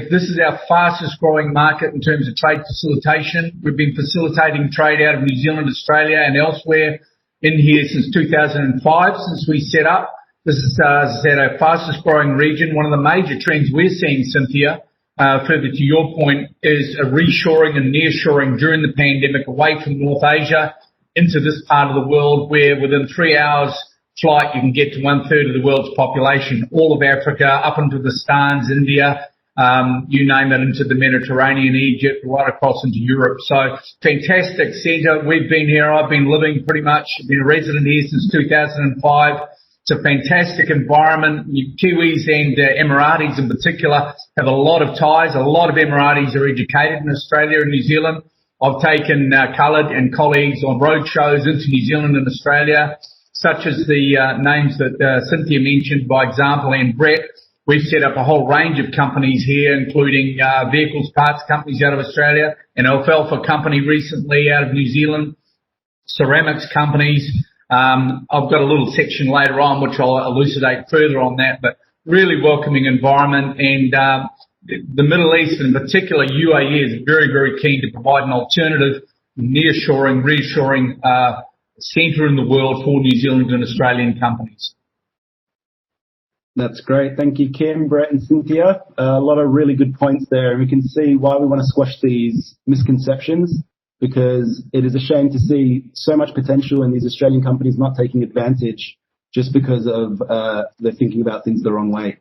This is our fastest growing market in terms of trade facilitation. We've been facilitating trade out of New Zealand, Australia and elsewhere in here since 2005, since we set up. This is, as I said, our fastest growing region. One of the major trends we're seeing, Cynthia, further to your point, is a reshoring and nearshoring during the pandemic away from North Asia into this part of the world, where within 3 hours flight you can get to 1/3 of the world's population, all of Africa, up into the Stans, India, you name it, into the Mediterranean, Egypt, right across into Europe. So fantastic centre. We've been here. I've been living pretty much, been a resident here since 2005. It's a fantastic environment. Kiwis and Emiratis in particular have a lot of ties. A lot of Emiratis are educated in Australia and New Zealand. I've taken Khalid and colleagues on road shows into New Zealand and Australia, such as the names that Cynthia mentioned, by example, and Brett. We've set up a whole range of companies here, including vehicles, parts companies out of Australia, an alfalfa company recently out of New Zealand, ceramics companies. I've got a little section later on which I'll elucidate further on that, but really welcoming environment. And the Middle East, in particular UAE, is very, very keen to provide an alternative nearshoring, reshoring centre in the world for New Zealand and Australian companies. That's great. Thank you, Kim, Brett and Cynthia. A lot of really good points there. And we can see why we want to squash these misconceptions, because it is a shame to see so much potential in these Australian companies not taking advantage just because of they're thinking about things the wrong way.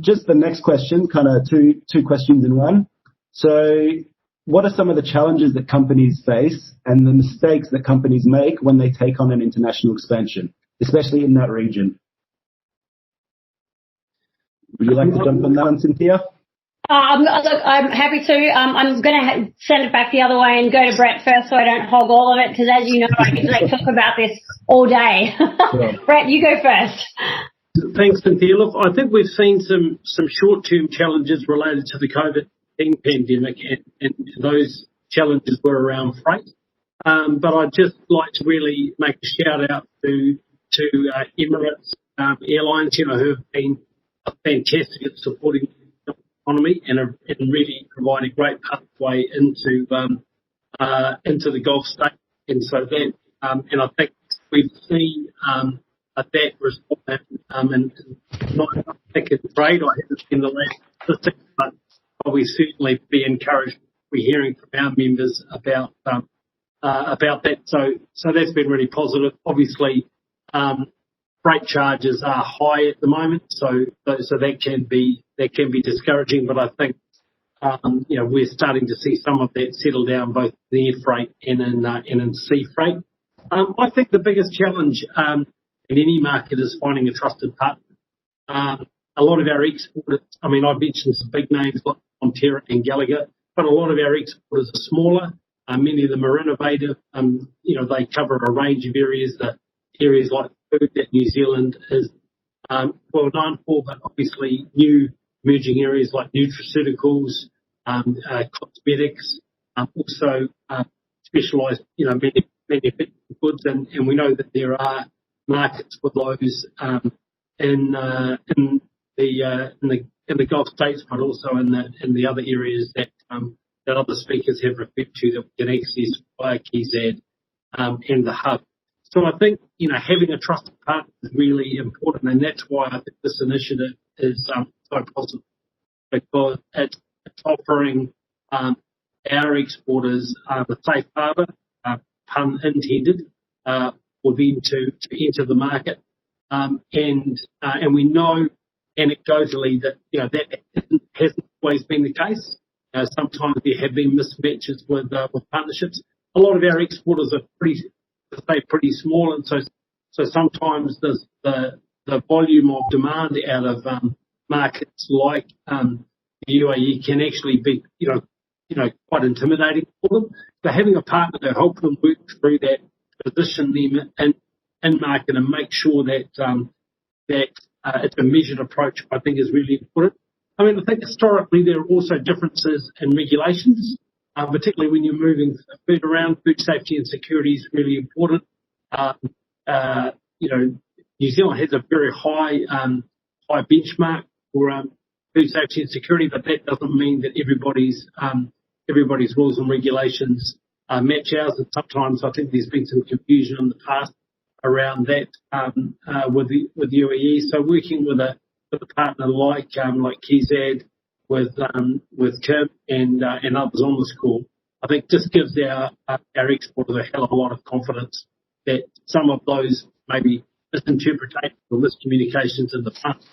Just the next question, kind of two questions in one. So what are some of the challenges that companies face and the mistakes that companies make when they take on an international expansion, especially in that region? Would you like to jump on that one, Cynthia? Look, I'm happy to. I'm going to send it back the other way and go to Brett first so I don't hog all of it, because as you know, I could talk about this all day. Sure. Brett, you go first. Thanks, Cynthia. Look, I think we've seen some short-term challenges related to the COVID-19 pandemic, and those challenges were around freight. But I'd just like to really make a shout-out to Emirates Airlines, who have been fantastic at supporting the economy and really providing a great pathway into the Gulf states. And so that, and I think we've seen that respond, and not think it's great. I haven't seen the last statistics, but we certainly be encouraged. We're hearing from our members about that. So that's been really positive. Obviously, freight charges are high at the moment, so that can be discouraging. But I think we're starting to see some of that settle down, both in air freight and in sea freight. I think the biggest challenge in any market is finding a trusted partner. A lot of our exporters, I mean, I've mentioned some big names like Fonterra and Gallagher, but a lot of our exporters are smaller. Many of them are innovative. They cover a range of areas, areas like food that New Zealand is well known for, but obviously new emerging areas like nutraceuticals, cosmetics, also specialised, manufacturing goods, and we know that there are markets for those in the Gulf states, but also in the other areas that other speakers have referred to that we can access via KIZAD and the hub. So I think having a trusted partner is really important, and that's why I think this initiative is so positive, because it's offering our exporters a safe harbour, pun intended, for them to enter the market, and we know anecdotally that that hasn't always been the case. Sometimes there have been mismatches with partnerships. A lot of our exporters are pretty small, and so sometimes the volume of demand out of markets like the UAE can actually be quite intimidating for them. So having a partner to help them work through that, position them in market, and make sure that it's a measured approach, I think is really important. I mean, I think historically there are also differences in regulations. particularly when you're moving food around. Food safety and security is really important. New Zealand has a very high benchmark for food safety and security, but that doesn't mean that everybody's rules and regulations match ours. And sometimes I think there's been some confusion in the past around that with UAE. So working with a partner like KIZAD, with Kim and others on this call, I think just gives our exporters a hell of a lot of confidence that some of those maybe misinterpretations or miscommunications in the past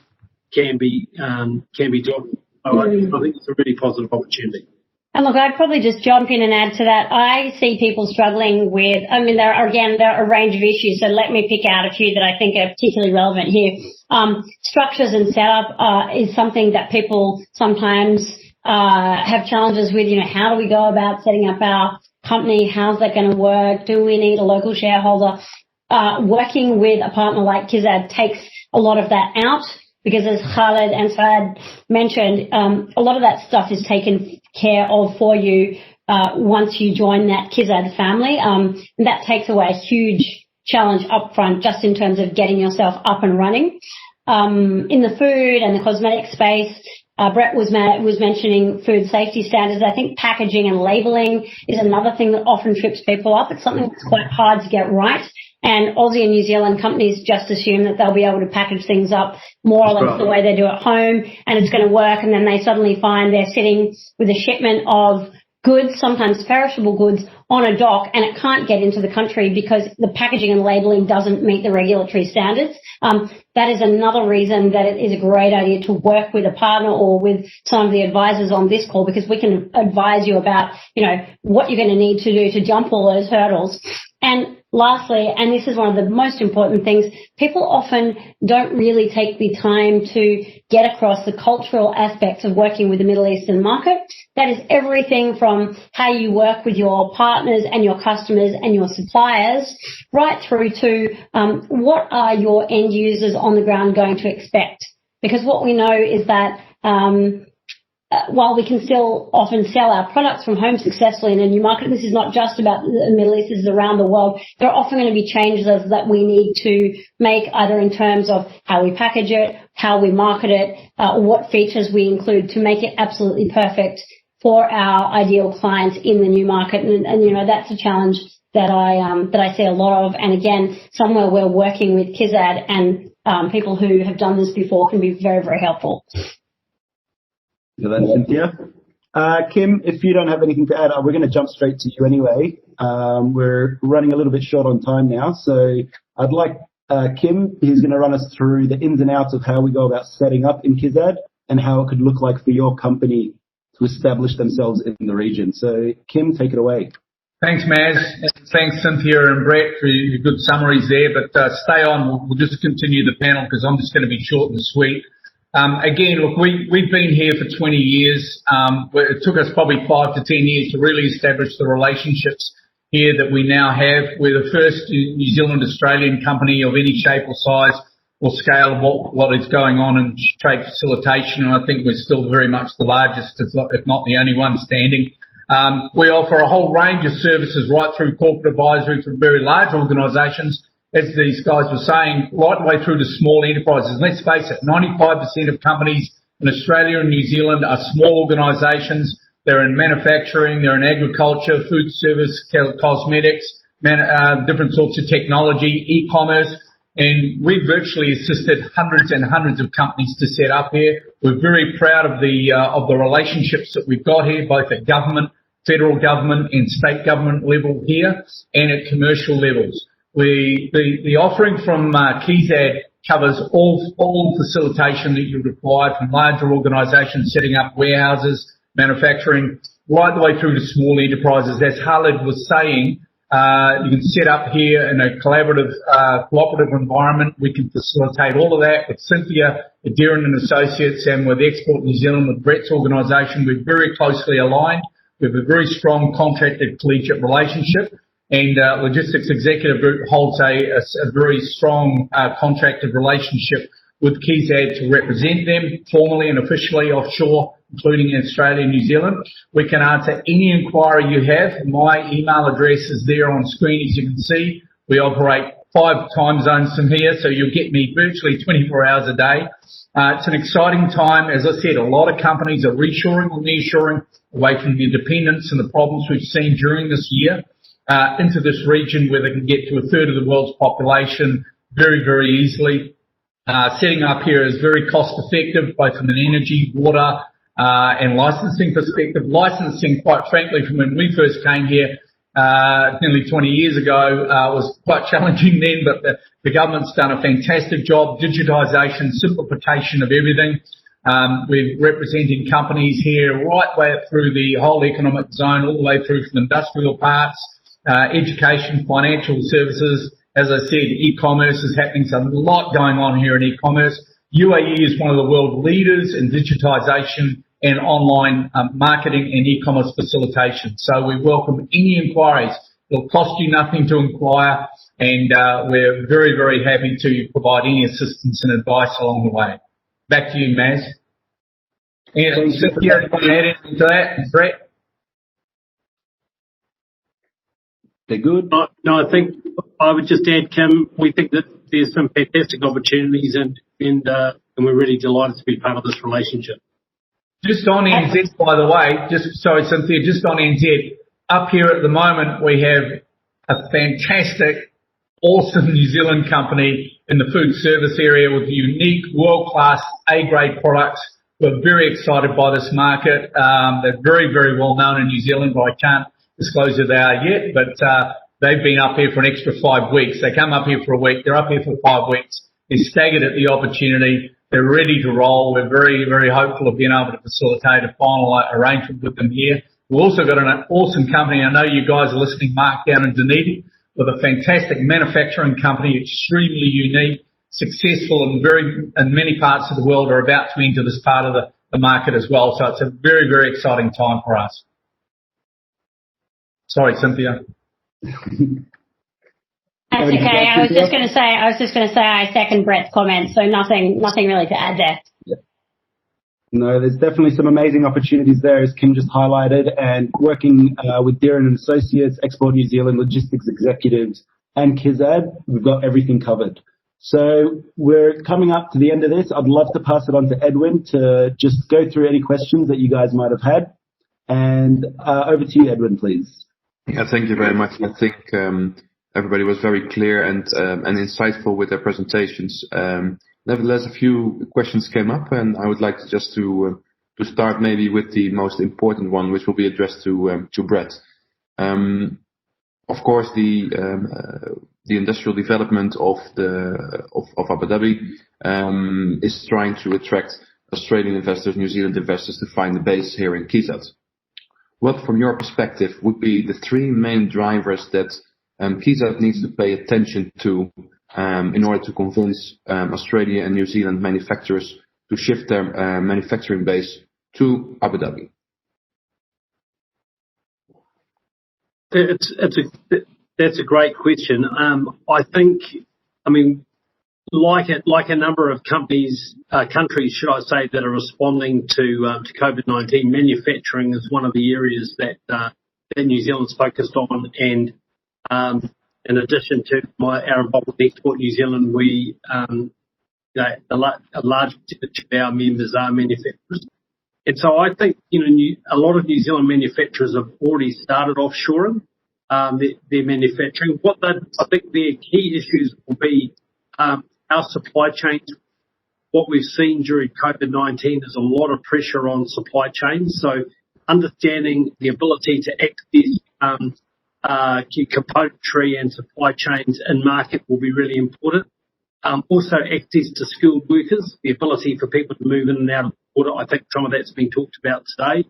can be dealt with. So I think it's a really positive opportunity. And look, I'd probably just jump in and add to that. I see people struggling with, there are a range of issues, so let me pick out a few that I think are particularly relevant here. Structures and setup is something that people sometimes have challenges with. How do we go about setting up our company? How's that going to work? Do we need a local shareholder? Working with a partner like Kizzad takes a lot of that out, because as Khalid and Saad mentioned, a lot of that stuff is taken care of for you once you join that Kizzad family. And that takes away a huge challenge up front, just in terms of getting yourself up and running. In the food and the cosmetic space, Brett was mentioning food safety standards. I think packaging and labeling is another thing that often trips people up. It's something that's quite hard to get right. And Aussie and New Zealand companies just assume that they'll be able to package things up more or less the way they do at home, and it's going to work. And then they suddenly find they're sitting with a shipment of goods, sometimes perishable goods, on a dock, and it can't get into the country because the packaging and labeling doesn't meet the regulatory standards. That is another reason that it is a great idea to work with a partner or with some of the advisors on this call, because we can advise you about, what you're going to need to do to jump all those hurdles. And lastly, and this is one of the most important things, people often don't really take the time to get across the cultural aspects of working with the Middle Eastern market. That is everything from how you work with your partners and your customers and your suppliers, right through to what are your end users on the ground going to expect. Because what we know is that while we can still often sell our products from home successfully in a new market, this is not just about the Middle East, this is around the world, there are often going to be changes that we need to make, either in terms of how we package it, how we market it, what features we include to make it absolutely perfect for our ideal clients in the new market. And that's a challenge that I see a lot of. And again, somewhere we're working with Kizzad and people who have done this before can be very, very helpful. So that's Cynthia. Kim, if you don't have anything to add, we're going to jump straight to you anyway. We're running a little bit short on time now, so I'd like Kim, who's going to run us through the ins and outs of how we go about setting up in Kizzad and how it could look like for your company to establish themselves in the region. So, Kim, take it away. Thanks, Maz. And thanks, Cynthia and Brett, for your good summaries there. But stay on. We'll just continue the panel because I'm just going to be short and sweet. Again, look, we've been here for 20 years. It took us probably 5 to 10 years to really establish the relationships here that we now have. We're the first New Zealand Australian company of any shape or size or scale of what is going on in trade facilitation, and I think we're still very much the largest, if not the only one standing. We offer a whole range of services right through corporate advisory for very large organisations, as these guys were saying, right the way through to small enterprises. Let's face it, 95% of companies in Australia and New Zealand are small organisations. They're in manufacturing, they're in agriculture, food service, cosmetics, different sorts of technology, e-commerce, and we've virtually assisted hundreds and hundreds of companies to set up here. We're very proud of the relationships that we've got here, both at government, federal government and state government level here, and at commercial levels. The offering from KIZAD covers all facilitation that you require, from larger organisations setting up warehouses, manufacturing, right the way through to small enterprises. As Khalid was saying, you can set up here in a collaborative, cooperative environment. We can facilitate all of that with Cynthia, Deeren and Associates, and with Export New Zealand, with Brett's organisation. We're very closely aligned. We have a very strong contracted collegiate relationship. And Logistics Executive Group holds a very strong contracted relationship with KIZAD to represent them formally and officially offshore including in Australia and New Zealand. We can answer any inquiry you have. My email address is there on screen, as you can see. We operate 5 time zones from here, so you'll get me virtually 24 hours a day. It's an exciting time. As I said, a lot of companies are reshoring or nearshoring away from the dependence and the problems we've seen during this year into this region where they can get to a third of the world's population very, very easily. Setting up here is very cost effective, both from an energy, water, and licensing perspective. Licensing, quite frankly, from when we first came here, nearly 20 years ago, was quite challenging then, but the government's done a fantastic job. Digitisation, simplification of everything. We're representing companies here right way through the whole economic zone, all the way through from industrial parts, education, financial services. As I said, e-commerce is happening. So a lot going on here in e-commerce. UAE is one of the world leaders in digitisation and online marketing and e-commerce facilitation. So we welcome any inquiries. It'll cost you nothing to inquire, and we're very, very happy to provide any assistance and advice along the way. Back to you, Maz. And Cynthia, you want to add anything to that? Brett? They're good? No, I think I would just add, Kim, we think that there's some fantastic opportunities and we're really delighted to be part of this relationship. Just on NZ, by the way, sorry, Cynthia, just on NZ, up here at the moment we have a fantastic, awesome New Zealand company in the food service area with unique, world-class, A-grade products. We're very excited by this market. They're very, very well known in New Zealand, but I can't disclose who they are yet, but they've been up here for an extra 5 weeks. They come up here for a week. They're up here for 5 weeks. They're staggered at the opportunity. They're ready to roll. We're very, very hopeful of being able to facilitate a final arrangement with them here. We've also got an awesome company. I know you guys are listening, Mark, down in Dunedin, with a fantastic manufacturing company, extremely unique, successful in many parts of the world, are about to enter this part of the market as well. So it's a very, very exciting time for us. Sorry, Cynthia. That's okay. I was just going to say I second Brett's comments, so nothing really to add there. Yeah. No, there's definitely some amazing opportunities there, as Kim just highlighted, and working with Deeren and Associates, Export New Zealand logistics executives, and Kizzad, we've got everything covered. So we're coming up to the end of this. I'd love to pass it on to Edwin to just go through any questions that you guys might have had. And over to you, Edwin, please. Yeah, thank you very much. I think everybody was very clear and insightful with their presentations. Nevertheless, a few questions came up, and I would like to start maybe with the most important one, which will be addressed to Brett. Of course, the industrial development of Abu Dhabi is trying to attract Australian investors, New Zealand investors to find a base here in Kizzad. What, from your perspective, would be the 3 main drivers that Kizzad needs to pay attention to in order to convince Australia and New Zealand manufacturers to shift their manufacturing base to Abu Dhabi? That's a great question. I think, like a number of countries, should I say, that are responding to COVID-19, manufacturing is one of the areas that New Zealand's focused on. And in addition to our involvement with Export New Zealand, we, a large percentage of our members are manufacturers. And so I think, a lot of New Zealand manufacturers have already started offshoring their manufacturing. I think their key issues will be our supply chains. What we've seen during COVID-19 is a lot of pressure on supply chains. So understanding the ability to access componentry and supply chains in market will be really important. Also access to skilled workers, the ability for people to move in and out of the border. I think some of that's been talked about today,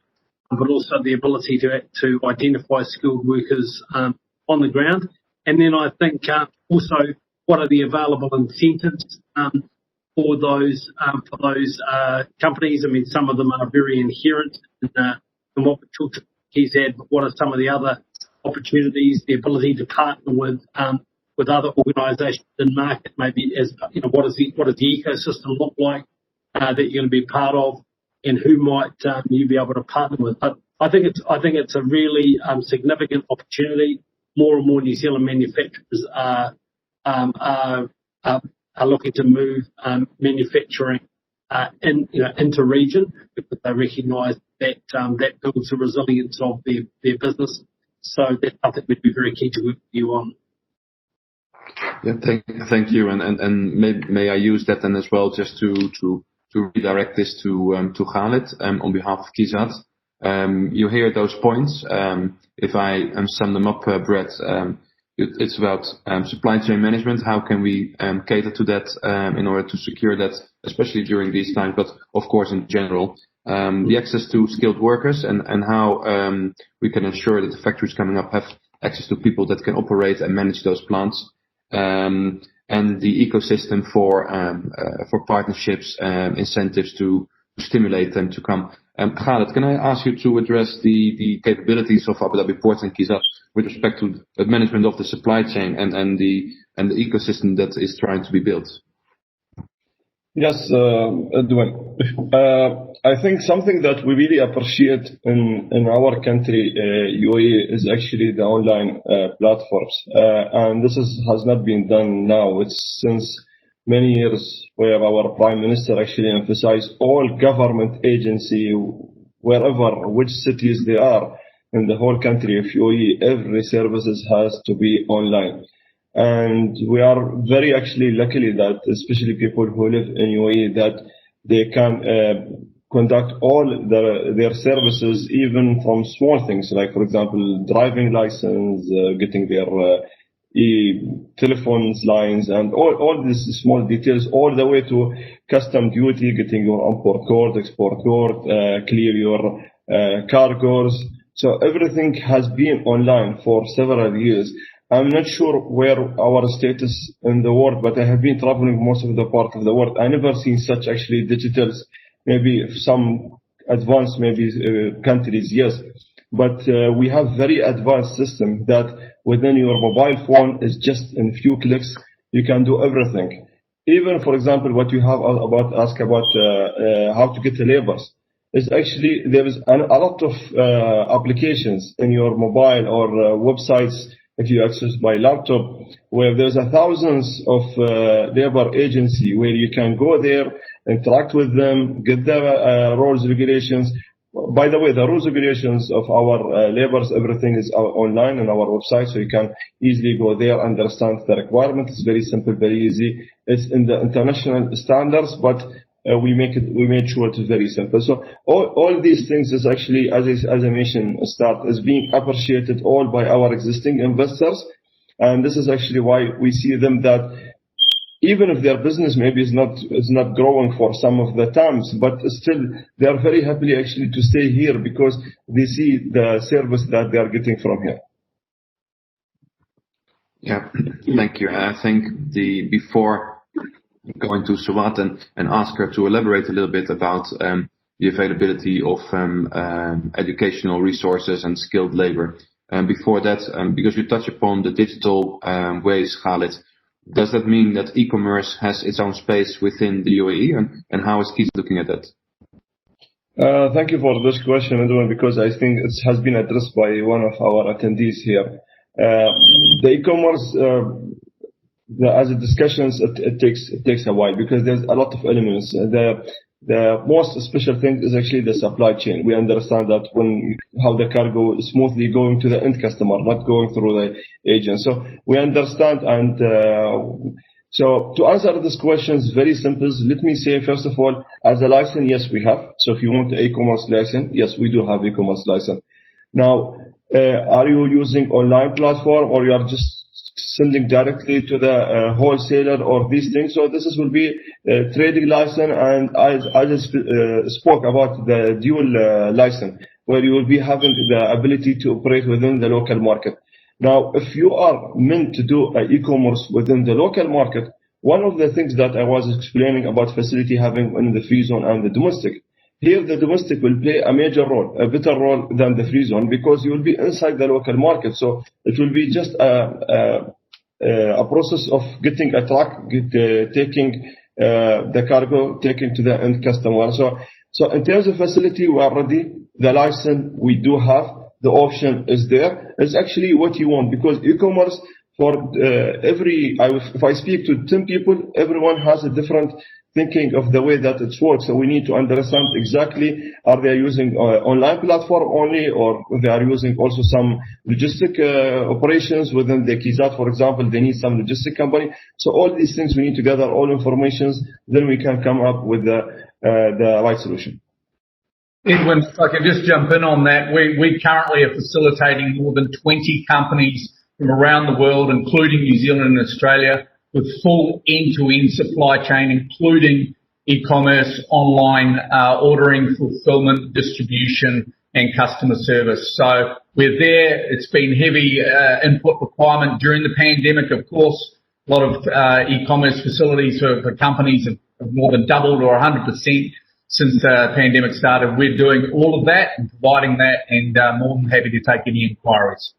but also the ability to identify skilled workers on the ground. And then I think also what are the available incentives for those companies. Some of them are very inherent in what we talked about Kizzad, but what are some of the other opportunities, the ability to partner with other organisations in market, maybe as what does the ecosystem look like that you're going to be part of? and who might you be able to partner with. But I think it's a really significant opportunity. More and more New Zealand manufacturers are looking to move manufacturing into region, because they recognise that that builds the resilience of their business. So that's something we'd be very keen to work with you on. Yeah, thank you. And may I use that then as well, just to redirect this to Khalid on behalf of KIZAD. You hear those points. If I sum them up, Brett, it's about supply chain management. How can we cater to that in order to secure that, especially during these times, but of course in general. The access to skilled workers and how we can ensure that the factories coming up have access to people that can operate and manage those plants. And the ecosystem for partnerships, incentives to stimulate them to come. Khalid, can I ask you to address the capabilities of Abu Dhabi Ports and KIZAD with respect to the management of the supply chain and the ecosystem that is trying to be built? Yes, Edwin. I think something that we really appreciate in our country, UAE, is actually the online platforms. And this has not been done now. It's since many years where our Prime Minister actually emphasized all government agency, which cities they are in the whole country of UAE, every services has to be online. And we are very actually lucky that, especially people who live in UAE, that they can conduct all their services, even from small things, like, for example, driving license, getting their telephones lines, and all these small details, all the way to custom duty, getting your import code, export code, clear your cargoes. So everything has been online for several years. I'm not sure where our status in the world, but I have been traveling most of the part of the world. I never seen such actually digitals. Maybe some advanced countries, yes. But we have very advanced system that within your mobile phone is just in few clicks, you can do everything. Even, for example, what you have asked about how to get the labors. Is actually, there is a lot of applications in your mobile or websites, if you access by laptop, where there's thousands of labor agency where you can go there, interact with them, get the rules, regulations. By the way, the rules, regulations of our labors, everything is online on our website, so you can easily go there, understand the requirements. It's very simple, very easy. It's in the international standards, but we made sure it's very simple. So all these things is actually, as I mentioned, is being appreciated all by our existing investors, and this is actually why we see them that even if their business maybe is not growing for some of the times, but still they are very happy actually to stay here because they see the service that they are getting from here. Yeah, thank you. I think before going to Suwat and ask her to elaborate a little bit about the availability of educational resources and skilled labor. And before that, because you touch upon the digital ways, Khalid, does that mean that e-commerce has its own space within the UAE, and how is KIZAD looking at that? Thank you for this question, Edwin, because I think it has been addressed by one of our attendees here. The e-commerce, as a discussions, it takes a while because there's a lot of elements. The most special thing is actually the supply chain. We understand that how the cargo is smoothly going to the end customer, not going through the agent. So we understand, and so to answer this question is very simple. Let me say, first of all, as a license, yes, we have. So if you want the e-commerce license, yes, we do have e-commerce license. Now, are you using online platform or you are just sending directly to the wholesaler or these things? So this will be a trading license, and I just spoke about the dual license, where you will be having the ability to operate within the local market. Now, if you are meant to do e-commerce within the local market, one of the things that I was explaining about facility having in the free zone and the domestic, here the domestic will play a major role, a better role than the free zone, because you will be inside the local market. So it will be just a process of getting a truck, taking the cargo, taking to the end customer. So So in terms of facility, we are ready. The license we do have, the option is there. It's actually what you want, because e-commerce, for if I speak to 10 people, everyone has a different thinking of the way that it works. So we need to understand exactly, are they using online platform only, or they are using also some logistic operations within the KIZAD, for example, they need some logistic company. So all these things we need to gather all informations, then we can come up with the right solution. Edwin, if I can just jump in on that, we currently are facilitating more than 20 companies from around the world, including New Zealand and Australia, with full end-to-end supply chain, including e-commerce, online ordering, fulfillment, distribution, and customer service. So we're there. It's been heavy input requirement during the pandemic, of course. A lot of e-commerce facilities for companies have more than doubled or 100% since the pandemic started. We're doing all of that and providing that, and more than happy to take any inquiries.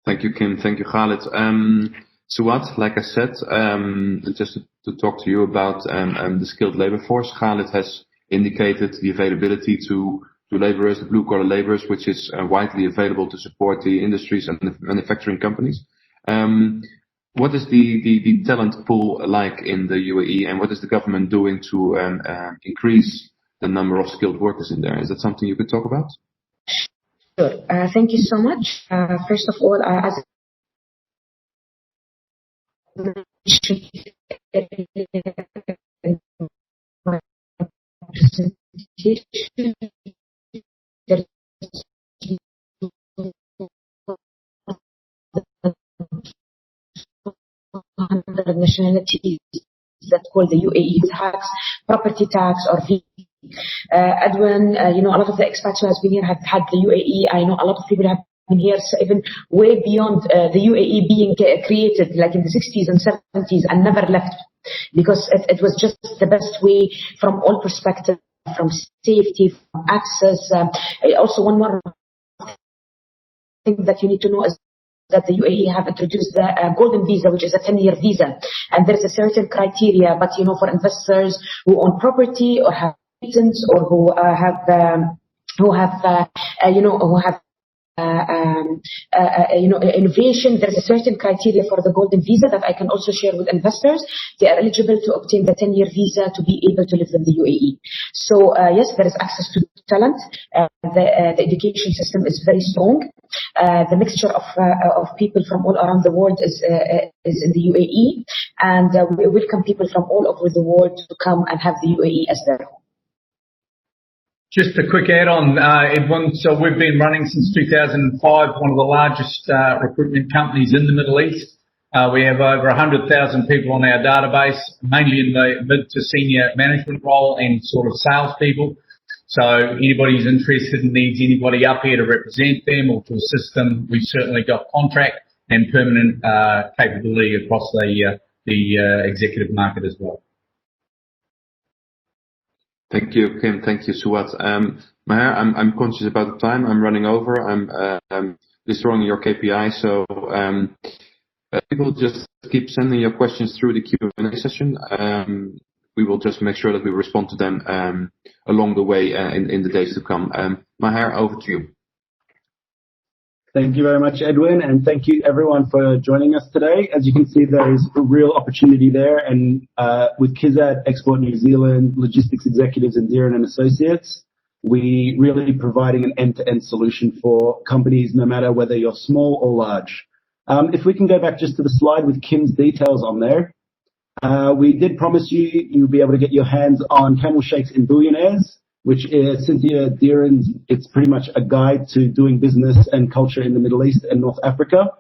Thank you, Kim. Thank you, Khalid. Suad, like I said, just to talk to you about the skilled labor force, Khalid has indicated the availability to laborers, the blue-collar laborers, which is widely available to support the industries and the manufacturing companies. What is the talent pool like in the UAE, and what is the government doing to increase the number of skilled workers in there? Is that something you could talk about? Sure. Thank you so much. First of all, as nationalities that call the UAE tax, property tax, or VAT. Edwin, a lot of the expats who has been here have had the UAE. I know a lot of people have been here, so even way beyond the UAE being created, like in the 60s and 70s, and never left, because it was just the best way from all perspectives, from safety, from access. Also, one more thing that you need to know is that the UAE have introduced the golden visa, which is a 10-year visa, and there is a certain criteria. But for investors who own property or have patents, or who have innovation, there is a certain criteria for the golden visa that I can also share with investors. They are eligible to obtain the 10-year visa to be able to live in the UAE. So yes, there is access to talent. The education system is very strong. The mixture of people from all around the world is in the UAE, and we welcome people from all over the world to come and have the UAE as their home. Just a quick add-on, Edwin. So we've been running since 2005, one of the largest recruitment companies in the Middle East. We have over 100,000 people on our database, mainly in the mid to senior management role and sort of salespeople. So anybody who's interested and needs anybody up here to represent them or to assist them, we've certainly got contract and permanent capability across the executive market as well. Thank you, Kim. Thank you, Suad. Maher, I'm conscious about the time. I'm running over. I'm destroying your KPI. So people just keep sending your questions through the Q&A session. We will just make sure that we respond to them along the way in the days to come. Maher, over to you. Thank you very much, Edwin, and thank you everyone for joining us today. As you can see, there is a real opportunity there, and with KIZAD Export New Zealand, Logistics Executives and Deeren and Associates, we really providing an end-to-end solution for companies, no matter whether you're small or large. If we can go back just to the slide with Kim's details on there. We did promise you'll be able to get your hands on Camel Sheikhs and Billionaires, which is Cynthia Deeren's. It's pretty much a guide to doing business and culture in the Middle East and North Africa.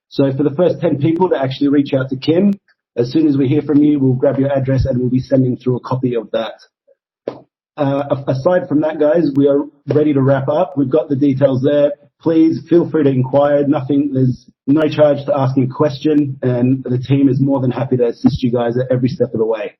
So for the first 10 people to actually reach out to Kim, as soon as we hear from you, we'll grab your address and we'll be sending through a copy of that. Aside from that, guys, we are ready to wrap up. We've got the details there. Please feel free to inquire. There's no charge to asking a question, and the team is more than happy to assist you guys at every step of the way.